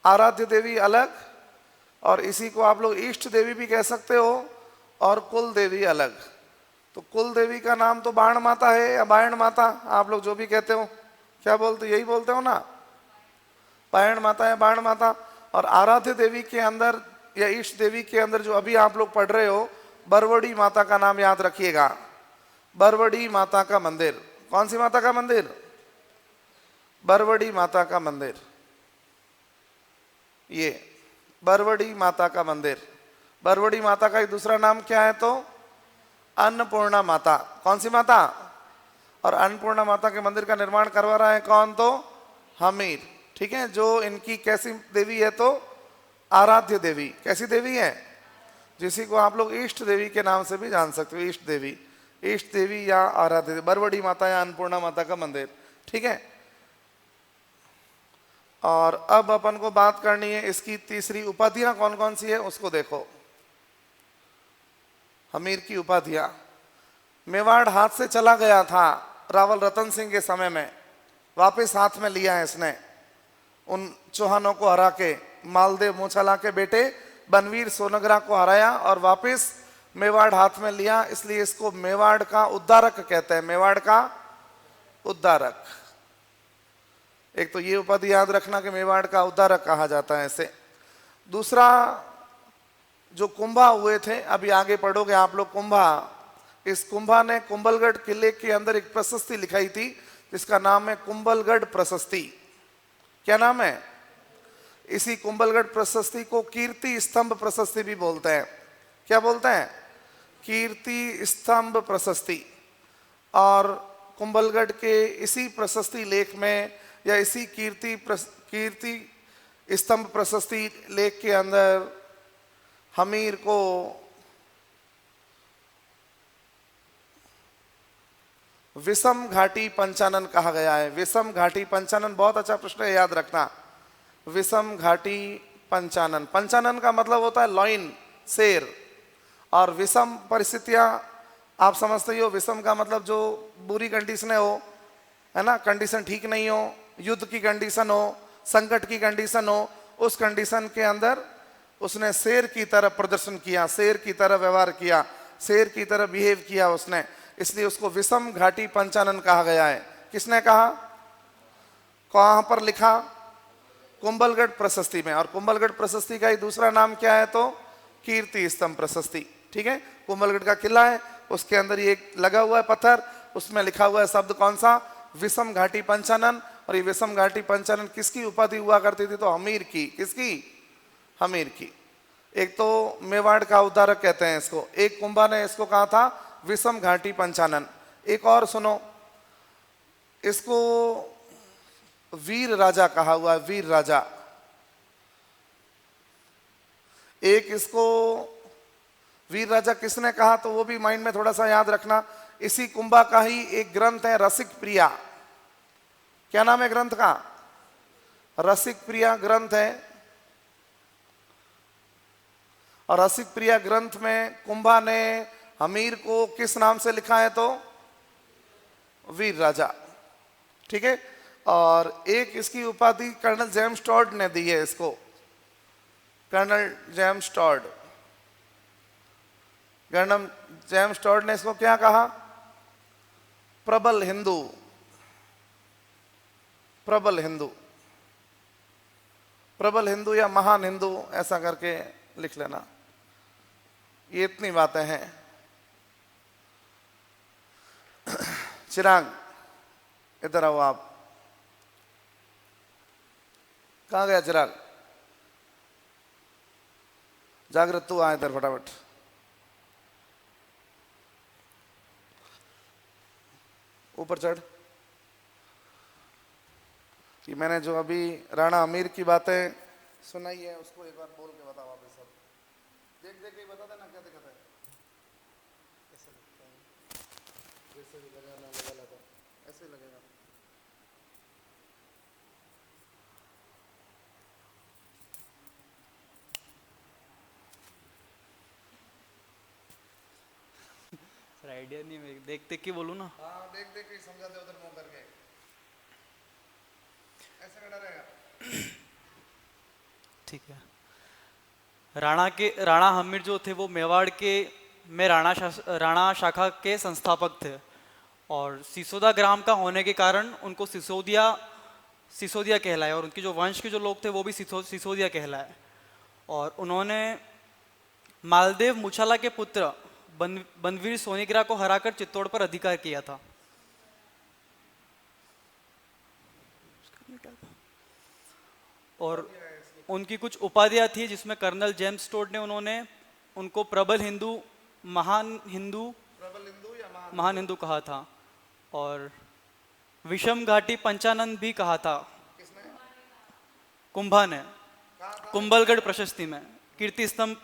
आराध्य देवी अलग, और इसी को आप लोग इष्ट देवी भी कह सकते हो, और कुल देवी अलग। तो कुल देवी का नाम तो बाण माता है या बायण माता, आप लोग जो भी कहते हो। क्या बोलते? यही बोलते हो ना, बायण माता या बाण माता। और आराध्य देवी के अंदर या इष्ट देवी के अंदर जो अभी आप लोग पढ़ रहे हो, बरवड़ी माता का नाम याद रखिएगा। बरवड़ी माता का मंदिर। कौन सी माता का मंदिर? बरवड़ी माता का मंदिर। ये बरवड़ी माता का मंदिर। बरवड़ी माता का एक दूसरा नाम क्या है? तो अन्नपूर्णा माता। कौन सी माता? और अन्नपूर्णा माता के मंदिर का निर्माण करवा रहा है कौन? तो हमीर, ठीक है। जो इनकी कैसी देवी है? तो आराध्य देवी। कैसी देवी है? जिसी को आप लोग इष्ट देवी के नाम से भी जान सकते हो। इष्ट देवी, इष्ट देवी या आराध्य देवी, बरवड़ी माता या अन्नपूर्णा माता का मंदिर, ठीक है। और अब अपन को बात करनी है इसकी तीसरी उपाधियां कौन कौन सी है उसको देखो। हमीर की उपाधियां, मेवाड़ हाथ से चला गया था रावल रतन सिंह के समय में, वापस हाथ में लिया है इसने उन चौहानों को हरा के। मालदेव मूछाला के बेटे बनवीर सोनगरा को हराया और वापस मेवाड़ हाथ में लिया, इसलिए इसको मेवाड़ का उद्धारक कहते हैं। मेवाड़ का उद्धारक। एक तो ये उपाधि याद रखना कि मेवाड़ का उद्धारक कहा जाता है इसे। दूसरा, जो कुंभा हुए थे, अभी आगे पढ़ोगे आप लोग कुंभा। इस कुंभा ने कुंभलगढ़ किले के अंदर एक प्रशस्ति लिखाई थी जिसका नाम है कुंभलगढ़ प्रशस्ति। क्या नाम है? इसी कुंभलगढ़ प्रशस्ति को कीर्ति स्तंभ प्रशस्ति भी बोलते हैं। क्या बोलते हैं? कीर्ति स्तंभ प्रशस्ति। और कुंभलगढ़ के इसी प्रशस्ति लेख में या इसी कीर्ति स्तंभ प्रशस्ति लेख के अंदर हमीर को विषम घाटी पंचानन कहा गया है। विषम घाटी पंचानन बहुत अच्छा प्रश्न है, याद रखना। विषम घाटी पंचानन, पंचानन का मतलब होता है लॉइन, शेर। और विषम परिस्थितियां आप समझते ही हो विषम का मतलब जो बुरी कंडीशन हो, है ना, कंडीशन ठीक नहीं हो, युद्ध की कंडीशन हो, संकट की कंडीशन हो, उस कंडीशन के अंदर उसने शेर की तरह प्रदर्शन किया, शेर की तरह व्यवहार किया, शेर की तरह बिहेव किया उसने, इसलिए उसको विषम घाटी पंचानन कहा गया है। किसने कहा, कहां पर लिखा, कुंभलगढ़ प्रशस्ति में। और कुंभलगढ़ प्रशस्ति का ही दूसरा नाम क्या है, तो कीर्ति स्तंभ प्रशस्ति। ठीक है, कुंभलगढ़ का किला है, उसके अंदर ये लगा हुआ है पत्थर, उसमें लिखा हुआ है शब्द कौन सा, विषम घाटी पंचानन। और ये विषम घाटी पंचानन किसकी उपाधि हुआ करती थी, तो हमीर की। किसकी, हमीर की। एक तो मेवाड़ का उद्धारक कहते हैं इसको, एक कुंभा ने इसको कहा था विषम घाटी पंचानन। एक और सुनो, इसको वीर राजा कहा हुआ है, वीर राजा। एक इसको वीर राजा किसने कहा, तो वो भी माइंड में थोड़ा सा याद रखना। इसी कुंभा का ही एक ग्रंथ है रसिक प्रिया। क्या नाम है ग्रंथ का, रसिक प्रिया ग्रंथ है। और रसिक प्रिया ग्रंथ में कुंभा ने हमीर को किस नाम से लिखा है, तो वीर राजा। ठीक है, और एक इसकी उपाधि कर्नल जेम्स टॉड ने दी है इसको, colonel James Tod. Colonel James Tod ने इसको क्या कहा, प्रबल हिंदू, प्रबल हिंदू, प्रबल हिंदू या महान हिंदू, ऐसा करके लिख लेना। ये इतनी बातें हैं। चिराग इधर आओ आप, कहाँ गया चिराग, जागृत तू आ इधर फटाफट। ऊपर चढ़। कि मैंने जो अभी राणा अमीर की बातें सुनाई है उसको एक बार बोल के बता वापस। सब देख देख के बता देना क्या दिक्कत है। ऐसे लगता है, जैसे भी लगाना लगा लगा ऐसे लगेगा। सर आइडिया नहीं, मैं देख देख के बोलूँ ना। हाँ देख देख के समझा दे उधर मुंह करके, ऐसे खड़ा रहेगा। ठीक है। राणा हमीर जो थे वो मेवाड़ के में राणा शाखा के संस्थापक थे। और सिसोदा ग्राम का होने के कारण उनको सिसोदिया कहलाए। और उनके जो वंश के जो लोग थे वो भी सिसोदिया कहलाए। और उन्होंने मालदेव मुछाला के पुत्र बनवीर सोनीग्रा को हराकर चित्तौड़ पर अधिकार किया था। और उनकी कुछ उपाधियां थी जिसमें कर्नल जेम्स टोड ने उनको प्रबल हिंदू, महान हिंदू या महान हिंदू कहा था। और विषम घाटी पंचानन भी कहा था। किसने, कुंभा ने, कुंभलगढ़ प्रशस्ति में, कीर्ति स्तंभ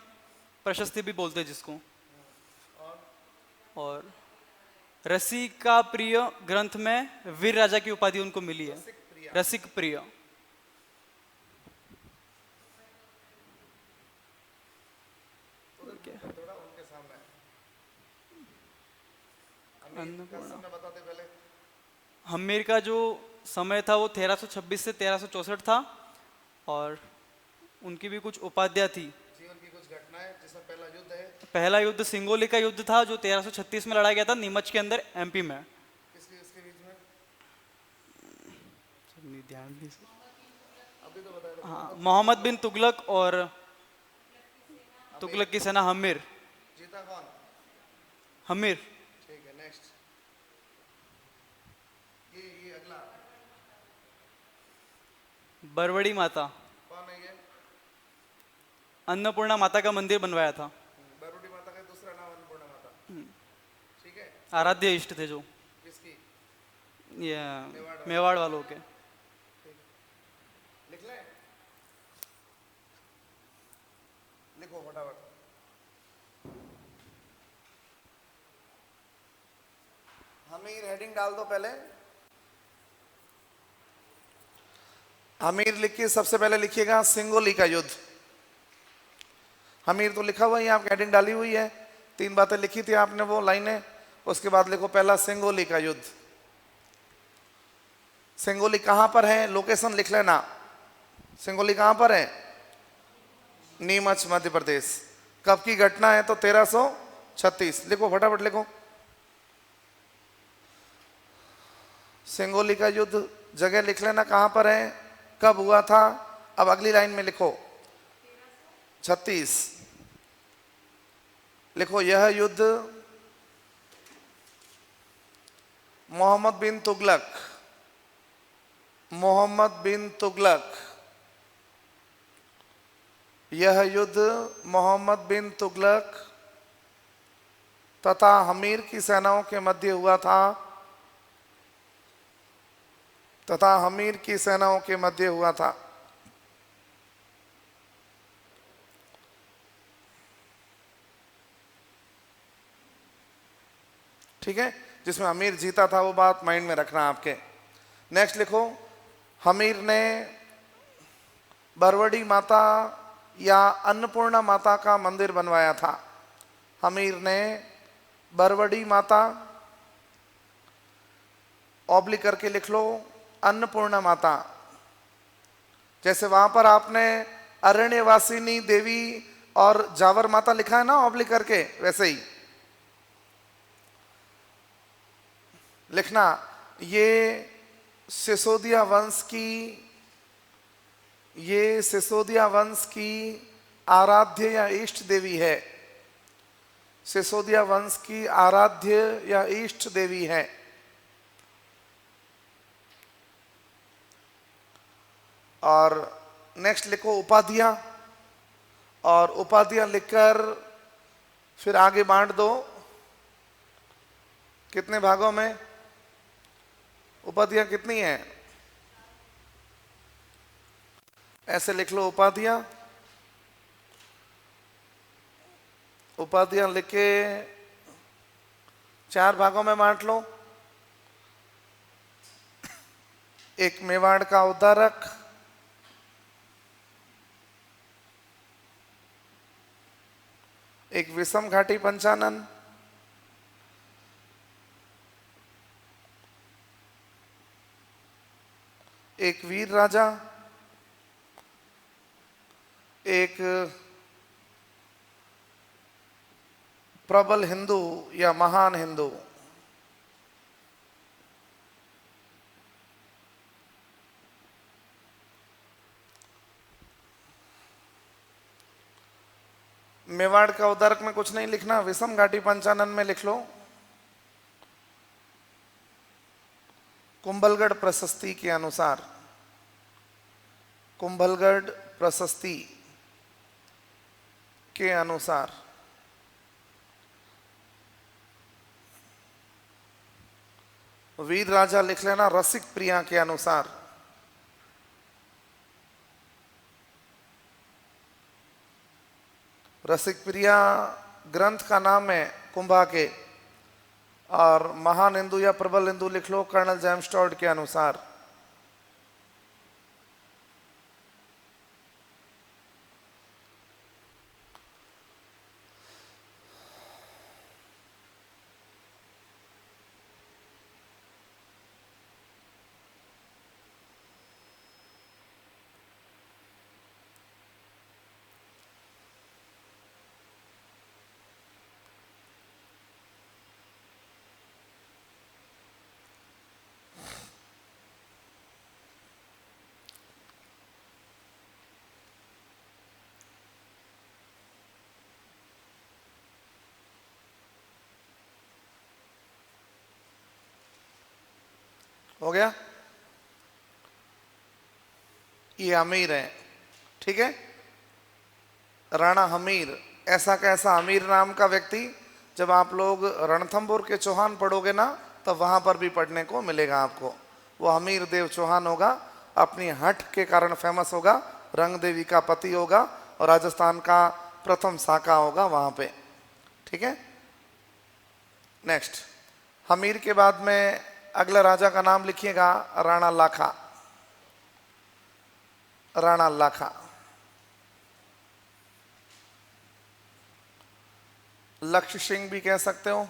प्रशस्ति भी बोलते जिसको। और रसिका प्रिय ग्रंथ में वीर राजा की उपाधि उनको मिली है, रसिक प्रिय। हमीर का जो समय था वो 1326 से 1364 था। और उनकी भी कुछ उपाधियां थी। जीवन की कुछ घटनाएं, जिसमें पहला युद्ध है, पहला युद्ध सिंगोली का युद्ध था जो 1336 में लड़ा गया था नीमच के अंदर, एमपी में। इसके बीच में ध्यान नहीं अभी तो बताया। हाँ, मोहम्मद बिन तुगलक और तुगलक की सेना हमीर। जीता कौन, हमीर। ठीक है नेक्स्ट। ये अगला बरवड़ी माता, कौन है ये, अन्नपूर्णा माता का मंदिर बनवाया था। बरवड़ी माता का दूसरा नाम अन्नपूर्णा माता। ठीक है, आराध्य इष्ट थे जो किसकी, ये मेवाड़ वालों के। लिख ले, लिखो फटाफट। हमीर हेडिंग डाल दो पहले। हमीर लिखिए, सबसे पहले लिखिएगा सिंगोली का युद्ध। हमीर तो लिखा हुआ है, आपकी हेडिंग डाली हुई है, 3 बातें लिखी थी आपने वो लाइनें। उसके बाद लिखो पहला सिंगोली का युद्ध। सिंगोली कहां पर है, लोकेशन लिख लेना। सिंगोली कहां पर है? नीमच मध्य प्रदेश। कब की घटना है? तो 1336। लिखो फटाफट लिखो। सिंगोली का युद्ध जगह लिख लेना कहां पर है, कब हुआ था। अब अगली लाइन में लिखो 36। लिखो यह युद्ध मोहम्मद बिन तुगलक, मोहम्मद बिन तुगलक, यह युद्ध मोहम्मद बिन तुगलक तथा हमीर की सेनाओं के मध्य हुआ था, तथा हमीर की सेनाओं के मध्य हुआ था। ठीक है, जिसमें अमीर जीता था, वो बात माइंड में रखना आपके। नेक्स्ट लिखो हमीर ने बरवड़ी माता या अन्नपूर्णा माता का मंदिर बनवाया था। हमीर ने बरवड़ी माता, ऑब्लिक करके लिख लो अन्नपूर्णा माता। जैसे वहां पर आपने अरण्यवासिनी देवी और जावर माता लिखा है ना ऑब्लिक करके, वैसे ही लिखना। ये सिसोदिया वंश की, ये सिसोदिया वंश की आराध्य या इष्ट देवी है। सिसोदिया वंश की आराध्य या इष्ट देवी है। और नेक्स्ट लिखो उपाधियां, और उपाधियां लिखकर फिर आगे बांट दो। कितने भागों में उपाधियां कितनी हैं? ऐसे लिख लो उपाधियां। उपाधियां लिख के 4 भागों में बांट लो। एक मेवाड़ का उद्धारक, एक विषम घाटी पंचानन, एक वीर राजा, एक प्रबल हिंदू या महान हिंदू। मेवाड़ का उद्धारक में कुछ नहीं लिखना, विषम घाटी पंचानन में लिख लो कुंभलगढ़ प्रशस्ति के अनुसार, कुंभलगढ़ प्रशस्ति के अनुसार। वीर राजा लिख लेना रसिक प्रिया के अनुसार। रसिक प्रिया ग्रंथ का नाम है कुंभा के। और महान हिंदू या प्रबल हिंदू लिख लो कर्नल जेम्स टॉड के अनुसार। हो गया? ये अमीर है, ठीक है। राणा हमीर, ऐसा कैसा अमीर नाम का व्यक्ति, जब आप लोग रणथंभौर के चौहान पढ़ोगे ना, तब वहां पर भी पढ़ने को मिलेगा आपको। वो हमीर देव चौहान होगा, अपनी हठ के कारण फेमस होगा, रंग देवी का पति होगा, और राजस्थान का प्रथम शाका होगा वहां पे, ठीक है। नेक्स्ट, हमीर के बाद में अगला राजा का नाम लिखिएगा राणा लाखा। राणा लाखा, लक्ष्य सिंह भी कह सकते हो।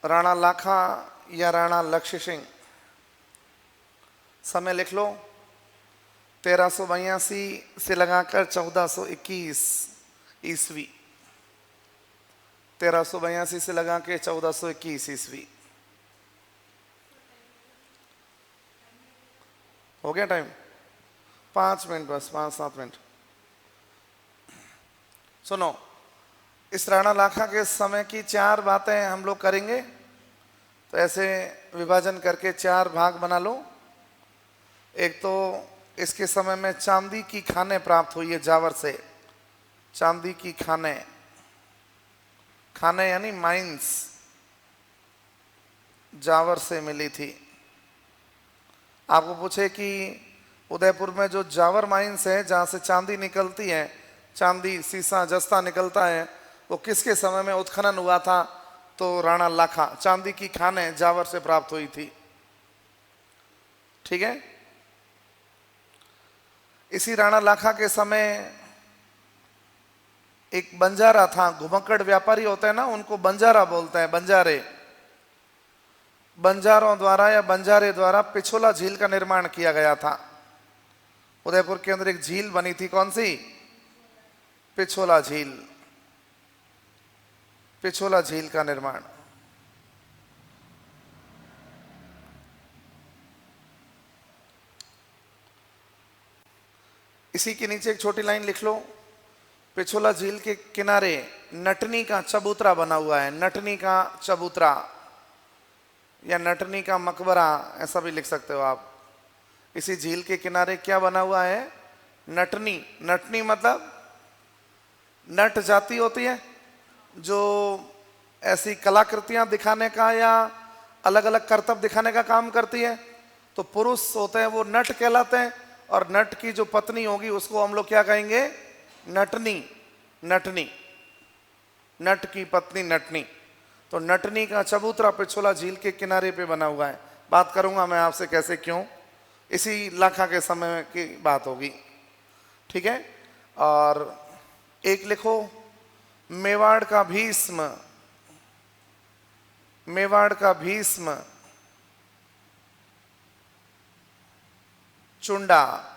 राणा लाखा या राणा लक्ष्य सिंह? समय लिख लो। 1382 से लगाकर 1421 ईस्वी। 1382 से लगा के 1421 ईस्वी। हो गया टाइम? 5 मिनट बस, 5-7 मिनट। सुनो, इस राणा लाखा के समय की 4 बातें हम लोग करेंगे। तो ऐसे विभाजन करके 4 भाग बना लो। एक तो इसके समय में चांदी की खानें प्राप्त हुई है जावर से। चांदी की खानें, खानें यानी माइंस, जावर से मिली थी। आपको पूछे कि उदयपुर में जो जावर माइंस है जहां से चांदी निकलती है, चांदी सीसा जस्ता निकलता है, वो किसके समय में उत्खनन हुआ था? तो राणा लाखा। चांदी की खानें जावर से प्राप्त हुई थी। ठीक है। इसी राणा लाखा के समय एक बंजारा था। घुमक्कड़ व्यापारी होते हैं ना, उनको बंजारा बोलते हैं, बंजारे। बंजारों द्वारा या बंजारे द्वारा पिछोला झील का निर्माण किया गया था। उदयपुर के अंदर एक झील बनी थी, कौन सी? पिछोला झील। पिछोला झील का निर्माण। इसी के नीचे एक छोटी लाइन लिख लो। पिछोला झील के किनारे नटनी का चबूतरा बना हुआ है। नटनी का चबूतरा या नटनी का मकबरा, ऐसा भी लिख सकते हो आप। इसी झील के किनारे क्या बना हुआ है? नटनी। नटनी मतलब नट जाति होती है जो ऐसी कलाकृतियां दिखाने का या अलग अलग करतब दिखाने का काम करती है। तो पुरुष होते हैं वो नट कहलाते हैं, और नट की जो पत्नी होगी उसको हम लोग क्या कहेंगे? नटनी। नटनी, नट की पत्नी नटनी। तो नटनी का चबूतरा पिछोला झील के किनारे पे बना हुआ है। बात करूंगा मैं आपसे कैसे, क्यों। इसी लाखा के समय की बात होगी। ठीक है। और एक लिखो, मेवाड़ का भीष्म। मेवाड़ का भीष्म चुंडा।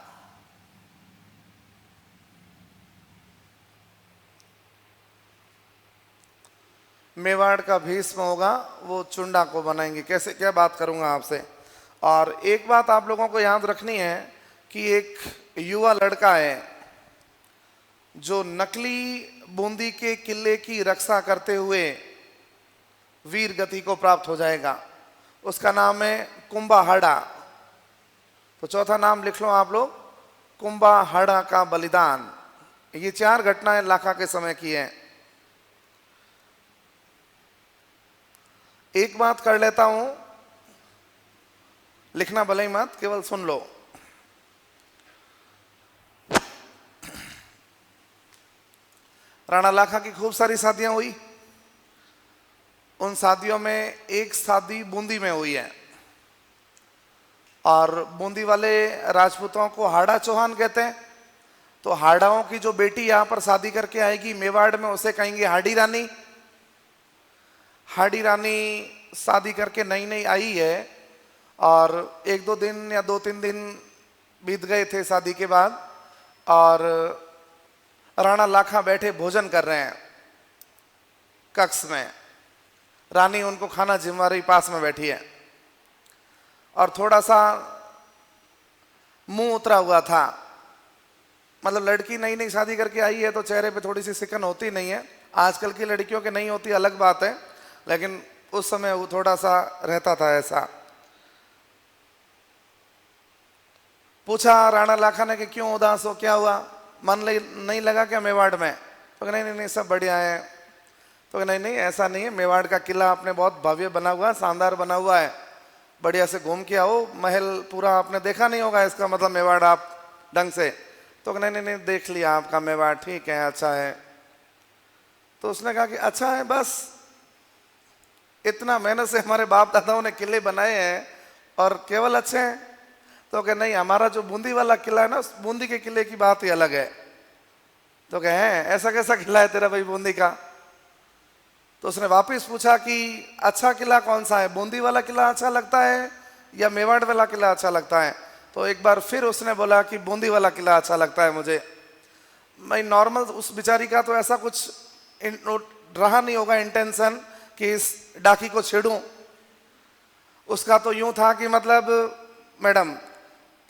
मेवाड़ का भीष्म होगा, वो चुंडा को बनाएंगे। कैसे, क्या बात करूंगा आपसे। और एक बात आप लोगों को याद रखनी है कि एक युवा लड़का है जो नकली बूंदी के किले की रक्षा करते हुए वीर गति को प्राप्त हो जाएगा। उसका नाम है कुंभाहाड़ा। तो चौथा नाम लिख लो आप लोग, कुंभाहाड़ा का बलिदान। ये 4 घटनाएं लाखा के समय की हैं। एक बात कर लेता हूं, लिखना भले ही मत, केवल सुन लो। राणा लाखा की खूब सारी शादियां हुई। उन शादियों में एक शादी बूंदी में हुई है, और बूंदी वाले राजपूतों को हाड़ा चौहान कहते हैं। तो हाड़ाओं की जो बेटी यहां पर शादी करके आएगी मेवाड़ में, उसे कहेंगे हाड़ी रानी। हाड़ी रानी शादी करके नई नई आई है, और 1-2 दिन या 2-3 दिन बीत गए थे शादी के बाद, और राणा लाखा बैठे भोजन कर रहे हैं कक्ष में। रानी उनको खाना जिम्मा रही, पास में बैठी है, और थोड़ा सा मुंह उतरा हुआ था। मतलब लड़की नई नई शादी करके आई है तो चेहरे पे थोड़ी सी सिकन होती नहीं है। आजकल की लड़कियों के नहीं होती, अलग बात है, लेकिन उस समय वो थोड़ा सा रहता था ऐसा। पूछा राणा लाखा ने कि क्यों उदास हो, क्या हुआ, मन नहीं लगा क्या मेवाड़ में? तो नहीं नहीं नहीं, सब बढ़िया है। तो नहीं नहीं, ऐसा नहीं है, मेवाड़ का किला आपने बहुत भव्य बना हुआ है, शानदार बना हुआ है, बढ़िया से घूम के आओ। महल पूरा आपने देखा नहीं होगा, इसका मतलब मेवाड़ आप ढंग से। तो नहीं नहीं नहीं, देख लिया आपका मेवाड़, ठीक है, अच्छा है। तो उसने कहा कि अच्छा है, बस इतना मेहनत से हमारे बाप दादाओं ने किले बनाए हैं और केवल अच्छे हैं? तो कहे नहीं, हमारा जो बूंदी वाला किला है ना, उस बूंदी के किले की बात ही अलग है। तो कहे हैं, ऐसा कैसा किला है तेरा भाई बूंदी का? तो उसने वापस पूछा कि अच्छा किला कौन सा है, बूंदी वाला किला अच्छा लगता है या मेवाड़ वाला किला अच्छा लगता है? तो एक बार फिर उसने बोला कि बूंदी वाला किला अच्छा लगता है मुझे। मैं नॉर्मल उस बेचारी का तो ऐसा कुछ रहा नहीं होगा इंटेंशन कि इस डाकी को छेड़ूं। उसका तो यूं था कि मतलब मैडम,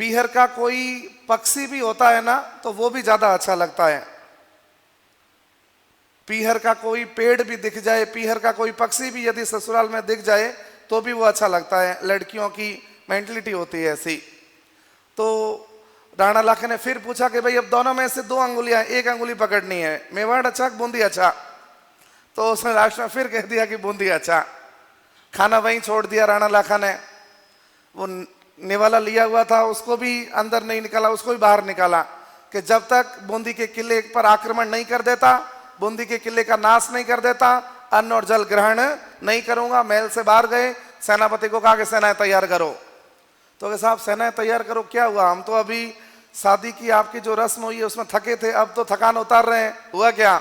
पीहर का कोई पक्षी भी होता है ना तो वो भी ज्यादा अच्छा लगता है। पीहर का कोई पेड़ भी दिख जाए, पीहर का कोई पक्षी भी यदि ससुराल में दिख जाए तो भी वो अच्छा लगता है। लड़कियों की मेंटलिटी होती है ऐसी। तो राणा लाखे ने फिर पूछा कि भाई अब दोनों में से 2 अंगुलियां, एक अंगुली पकड़नी है, मेवाड़ अच्छा बूंदी अच्छा? तो उसने लास्ट में फिर कह दिया कि बूंदी अच्छा। खाना वहीं छोड़ दिया राणा लाखा ने। वो निवाला लिया हुआ था उसको भी अंदर नहीं निकाला, उसको भी बाहर निकाला कि जब तक बूंदी के किले पर आक्रमण नहीं कर देता, बूंदी के किले का नाश नहीं कर देता, अन्न और जल ग्रहण नहीं करूंगा। महल से बाहर गए, सेनापति को कहा कि सेनाएं तैयार करो। तो कि साहब सेनाएं तैयार करो क्या हुआ, हम तो अभी शादी की आपकी जो रस्म हुई है उसमें थके थे, अब तो थकान उतार रहे हैं, हुआ क्या?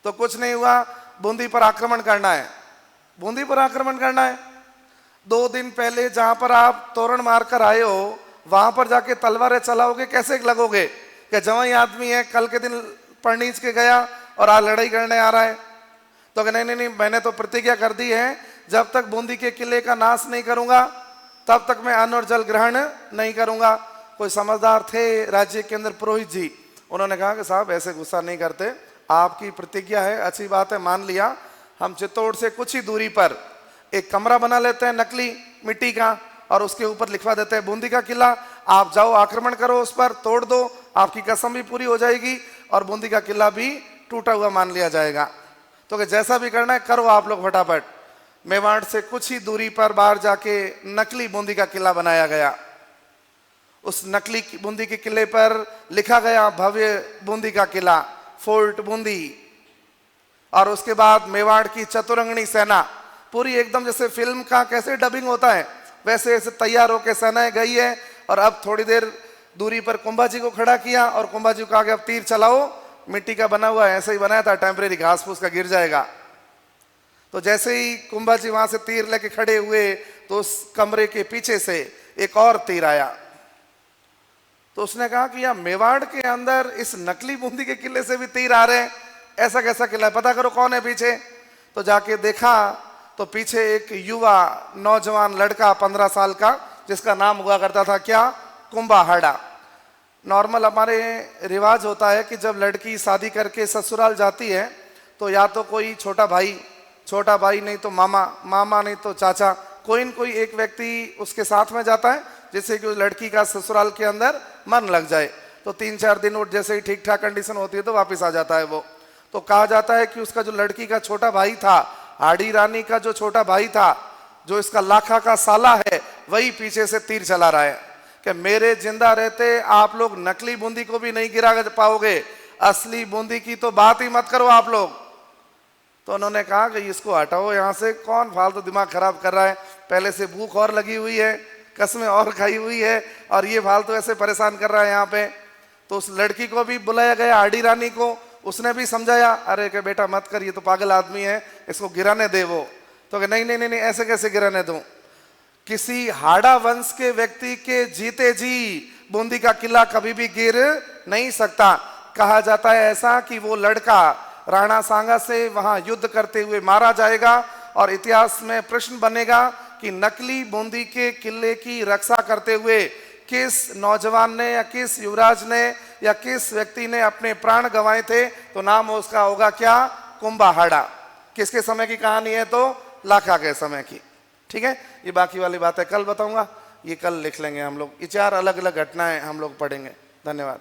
तो कुछ नहीं हुआ, बूंदी पर आक्रमण करना है, बूंदी पर आक्रमण करना है। 2 दिन पहले जहां पर आप तोरण मारकर आए हो वहां पर जाके तलवारें चलाओगे, कैसे लगोगे कि जवाई आदमी है, कल के दिन पढ़नीच के गया और आज लड़ाई करने आ रहा है? तो नहीं नहीं नहीं, मैंने तो प्रतिज्ञा कर दी है, जब तक बूंदी के किले का नाश नहीं करूंगा तब तक मैं अन्न और जल ग्रहण नहीं करूंगा। कोई समझदार थे राज्य के अंदर, पुरोहित जी, उन्होंने कहा कि साहब ऐसे गुस्सा नहीं करते, आपकी प्रतिज्ञा है, अच्छी बात है, मान लिया। हम चित्तौड़ से कुछ ही दूरी पर एक कमरा बना लेते हैं नकली मिट्टी का और उसके ऊपर लिखवा देते हैं बूंदी का किला, आप जाओ आक्रमण करो, उस पर तोड़ दो, आपकी कसम भी पूरी हो जाएगी और बूंदी का किला भी टूटा हुआ मान लिया जाएगा। तो कि जैसा भी करना है करो आप लोग फटाफट। मेवाड़ से कुछ ही दूरी पर बाहर जाके नकली बूंदी का किला बनाया गया। उस नकली बूंदी के किले पर लिखा गया भव्य बूंदी का किला, फोर्ट बूंदी। और उसके बाद मेवाड़ की चतुरंगनी सेना पूरी एकदम जैसे फिल्म का कैसे डबिंग होता है वैसे ऐसे तैयार होकर सेनाएं गई है। और अब थोड़ी देर दूरी पर कुंभा जी को खड़ा किया और कुंभा जी को कहा कि अब तीर चलाओ, मिट्टी का बना हुआ है, ऐसे ही बनाया था, टेम्परेरी घास फूस का गिर जाएगा। तो जैसे ही कुंभा जी वहां से तीर लेके खड़े हुए तो उस कमरे के पीछे से एक और तीर आया। तो उसने कहा कि यार मेवाड़ के अंदर इस नकली बूंदी के किले से भी तीर आ रहे हैं, ऐसा कैसा किला है, पता करो कौन है पीछे। तो जाके देखा तो पीछे एक युवा नौजवान लड़का 15 साल का, जिसका नाम हुआ करता था क्या, कुंभाहाड़ा। नॉर्मल हमारे रिवाज होता है कि जब लड़की शादी करके ससुराल जाती है तो या तो कोई छोटा भाई नहीं तो मामा नहीं तो चाचा, कोई न कोई एक व्यक्ति उसके साथ में जाता है जिससे कि उस लड़की का ससुराल के अंदर मन लग जाए। तो 3-4 दिन और जैसे ही ठीक ठाक कंडीशन होती है तो वापस आ जाता है वो। तो कहा जाता है कि उसका जो लड़की का छोटा भाई था, हाड़ी रानी का जो छोटा भाई था, जो इसका लाखा का साला है, वही पीछे से तीर चला रहा है कि मेरे जिंदा रहते आप लोग नकली बूंदी को भी नहीं गिरा पाओगे, असली बूंदी की तो बात ही मत करो आप लोग। तो उन्होंने कहा कि इसको हटाओ यहाँ से, कौन फालतू दिमाग खराब कर रहा है, पहले से भूख और लगी हुई है, कसमें और खाई हुई है और ये फालतू ऐसे परेशान कर रहा है यहाँ पे। तो उस लड़की को भी बुलाया गया, हाड़ी रानी को, उसने भी समझाया, अरे कि बेटा मत कर, ये तो पागल आदमी है, इसको गिराने दे वो। तो कि नहीं ऐसे कैसे गिराने दूं, किसी हाड़ा वंश के व्यक्ति के जीते जी बूंदी का किला कभी भी गिर नहीं सकता। कहा जाता है ऐसा कि वो लड़का राणा सांगा से वहां युद्ध करते हुए मारा जाएगा और इतिहास में प्रश्न बनेगा कि नकली बूंदी के किले की रक्षा करते हुए किस नौजवान ने या किस युवराज ने या किस व्यक्ति ने अपने प्राण गंवाए थे। तो नाम उसका होगा क्या, कुंभाहाड़ा। किसके समय की कहानी है, तो लाखा के समय की। ठीक है, ये बाकी वाली बातें कल बताऊंगा, ये कल लिख लेंगे हम लोग, ये 4 अलग अलग घटनाएं हम लोग पढ़ेंगे। धन्यवाद।